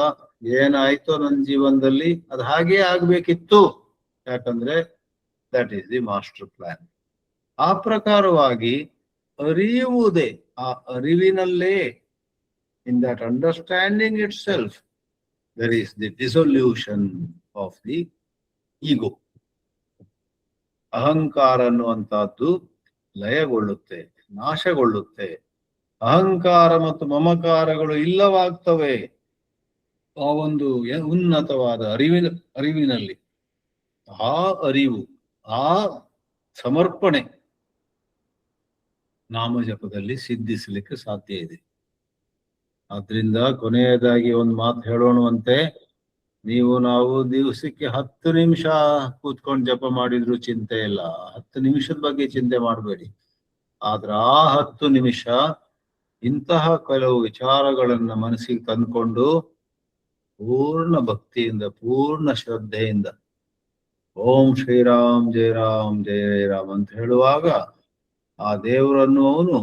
[SPEAKER 2] ಏನಾಯ್ತೋ ನನ್ನ ಜೀವನದಲ್ಲಿ ಅದು ಹಾಗೇ ಆಗ್ಬೇಕಿತ್ತು, ಯಾಕಂದ್ರೆ that is the master plan. ಆ ಪ್ರಕಾರವಾಗಿ ಅರಿಯುವುದೇ, ಆ ಅರಿವಿನಲ್ಲೇ, in that understanding itself there is the dissolution of the ego. ಅಹಂಕಾರ ಅನ್ನುವಂತಹದ್ದು ಲಯಗೊಳ್ಳುತ್ತೆ, ನಾಶಗೊಳ್ಳುತ್ತೆ. ಅಹಂಕಾರ ಮತ್ತು ಮಮಕಾರಗಳು ಇಲ್ಲವಾಗ್ತವೆ ಆ ಒಂದು ಉನ್ನತವಾದ ಅರಿವಿನಲ್ಲಿ. ಆ ಅರಿವು, ಆ ಸಮರ್ಪಣೆ ನಾಮಜಪದಲ್ಲಿ ಸಿದ್ಧಿಸಲಿಕ್ಕೆ ಸಾಧ್ಯ ಇದೆ. ಆದ್ರಿಂದ ಕೊನೆಯದಾಗಿ ಒಂದು ಮಾತು ಹೇಳೋಣವಂತೆ, ನಾವು ದಿವಸಕ್ಕೆ 10 ನಿಮಿಷ ಕೂತ್ಕೊಂಡು ಜಪ ಮಾಡಿದ್ರು ಚಿಂತೆ ಇಲ್ಲ. 10 ನಿಮಿಷದ ಬಗ್ಗೆ ಚಿಂತೆ ಮಾಡಬೇಡಿ. ಆದ್ರೆ ಆ 10 ನಿಮಿಷ ಇಂತಹ ಕೆಲವು ವಿಚಾರಗಳನ್ನ ಮನಸ್ಸಿಗೆ ತಂದ್ಕೊಂಡು ಪೂರ್ಣ ಭಕ್ತಿಯಿಂದ, ಪೂರ್ಣ ಶ್ರದ್ಧೆಯಿಂದ ಓಂ ಶ್ರೀರಾಮ್ ಜಯ ರಾಮ್ ಜಯ ರಾಮ್ ಅಂತ ಹೇಳುವಾಗ ಆ ದೇವರನ್ನು ಅವನು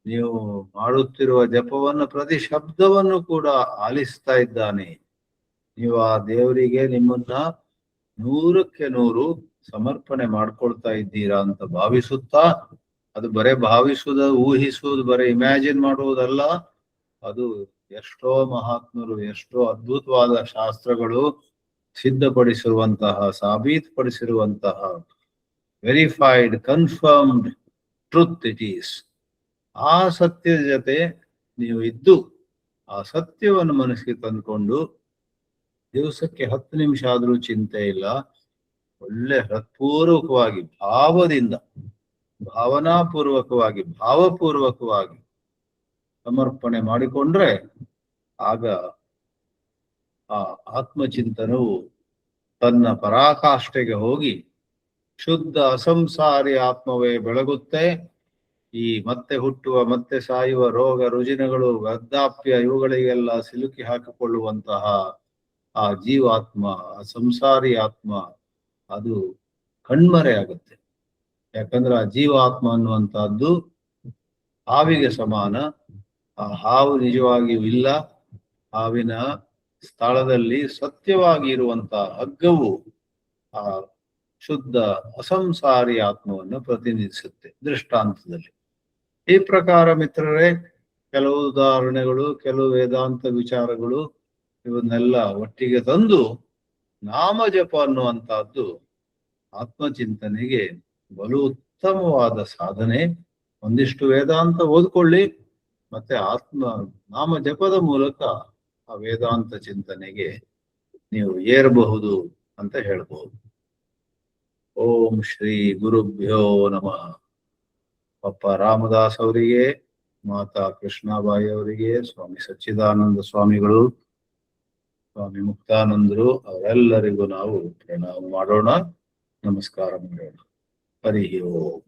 [SPEAKER 2] ನೀವು ಮಾಡುತ್ತಿರುವ ಜಪವನ್ನು ಪ್ರತಿ ಶಬ್ದವನ್ನು ಕೂಡ ಆಲಿಸ್ತಾ ಇದ್ದಾನೆ. ನೀವು ಆ ದೇವರಿಗೆ ನಿಮ್ಮನ್ನ 100ಕ್ಕೆ 100 ಸಮರ್ಪಣೆ ಮಾಡ್ಕೊಳ್ತಾ ಇದ್ದೀರಾ ಅಂತ ಭಾವಿಸುತ್ತಾ, ಅದು ಬರೇ ಭಾವಿಸುವುದು, ಊಹಿಸುವುದು, ಬರೇ ಇಮ್ಯಾಜಿನ್ ಮಾಡುವುದಲ್ಲ. ಅದು ಎಷ್ಟೋ ಮಹಾತ್ಮರು, ಎಷ್ಟೋ ಅದ್ಭುತವಾದ ಶಾಸ್ತ್ರಗಳು ಸಿದ್ಧಪಡಿಸಿರುವಂತಹ, ಸಾಬೀತುಪಡಿಸಿರುವಂತಹ verified, confirmed truth it is. ಆ ಸತ್ಯದ ಜೊತೆ ನೀವು ಇದ್ದು ಆ ಸತ್ಯವನ್ನು ಮನಸ್ಸಿಗೆ ತಂದುಕೊಂಡು ದಿವಸಕ್ಕೆ 10 ನಿಮಿಷ ಆದ್ರೂ ಚಿಂತೆ ಇಲ್ಲ, ಒಳ್ಳೆ ಹೃತ್ಪೂರ್ವಕವಾಗಿ, ಭಾವದಿಂದ, ಭಾವನಾಪೂರ್ವಕವಾಗಿ, ಭಾವಪೂರ್ವಕವಾಗಿ ಸಮರ್ಪಣೆ ಮಾಡಿಕೊಂಡ್ರೆ ಆಗ ಆ ಆತ್ಮಚಿಂತನವು ತನ್ನ ಪರಾಕಾಷ್ಠೆಗೆ ಹೋಗಿ ಶುದ್ಧ ಅಸಂಸಾರಿ ಆತ್ಮವೇ ಬೆಳಗುತ್ತೆ. ಈ ಮತ್ತೆ ಹುಟ್ಟುವ, ಮತ್ತೆ ಸಾಯುವ ರೋಗ ರುಜಿನಗಳು, ವೃದ್ಧಾಪ್ಯ, ಇವುಗಳಿಗೆಲ್ಲ ಸಿಲುಕಿ ಹಾಕಿಕೊಳ್ಳುವಂತಹ ಆ ಜೀವಾತ್ಮ, ಆ ಸಂಸಾರಿ ಆತ್ಮ, ಅದು ಕಣ್ಮರೆ ಆಗುತ್ತೆ. ಯಾಕಂದ್ರೆ ಆ ಜೀವಾತ್ಮ ಅನ್ನುವಂತಹದ್ದು ಹಾವಿಗೆ ಸಮಾನ. ಆ ಹಾವು ನಿಜವಾಗಿಯೂ ಇಲ್ಲ. ಹಾವಿನ ಸ್ಥಳದಲ್ಲಿ ಸತ್ಯವಾಗಿ ಇರುವಂತಹ ಹಗ್ಗವು ಆ ಶುದ್ಧ ಅಸಂಸಾರಿ ಆತ್ಮವನ್ನು ಪ್ರತಿನಿಧಿಸುತ್ತೆ ದೃಷ್ಟಾಂತದಲ್ಲಿ. ಈ ಪ್ರಕಾರ ಮಿತ್ರರೇ, ಕೆಲವು ಉದಾಹರಣೆಗಳು, ಕೆಲವು ವೇದಾಂತ ವಿಚಾರಗಳು, ಇವನ್ನೆಲ್ಲ ಒಟ್ಟಿಗೆ ತಂದು ನಾಮಜಪ ಅನ್ನುವಂತಹದ್ದು ಆತ್ಮಚಿಂತನೆಗೆ ಬಲು ಉತ್ತಮವಾದ ಸಾಧನೆ. ಒಂದಿಷ್ಟು ವೇದಾಂತ ಓದ್ಕೊಳ್ಳಿ, ಮತ್ತೆ ನಾಮ ಜಪದ ಮೂಲಕ ಆ ವೇದಾಂತ ಚಿಂತನೆಗೆ ನೀವು ಏರಬಹುದು ಅಂತ ಹೇಳ್ಬಹುದು. ಓಂ ಶ್ರೀ ಗುರುಭ್ಯೋ ನಮಃ. ಪಪ್ಪ ರಾಮದಾಸ್ ಅವರಿಗೆ, ಮಾತಾ ಕೃಷ್ಣಾಬಾಯಿ ಅವರಿಗೆ, ಸ್ವಾಮಿ ಸಚ್ಚಿದಾನಂದ ಸ್ವಾಮಿಗಳು, ಸ್ವಾಮಿ ಮುಕ್ತಾನಂದರು, ಅವರೆಲ್ಲರಿಗೂ ನಾವು ಪ್ರಣಾಮ ಮಾಡೋಣ, ನಮಸ್ಕಾರ ಮಾಡೋಣ. ಹರಿ ಓಂ.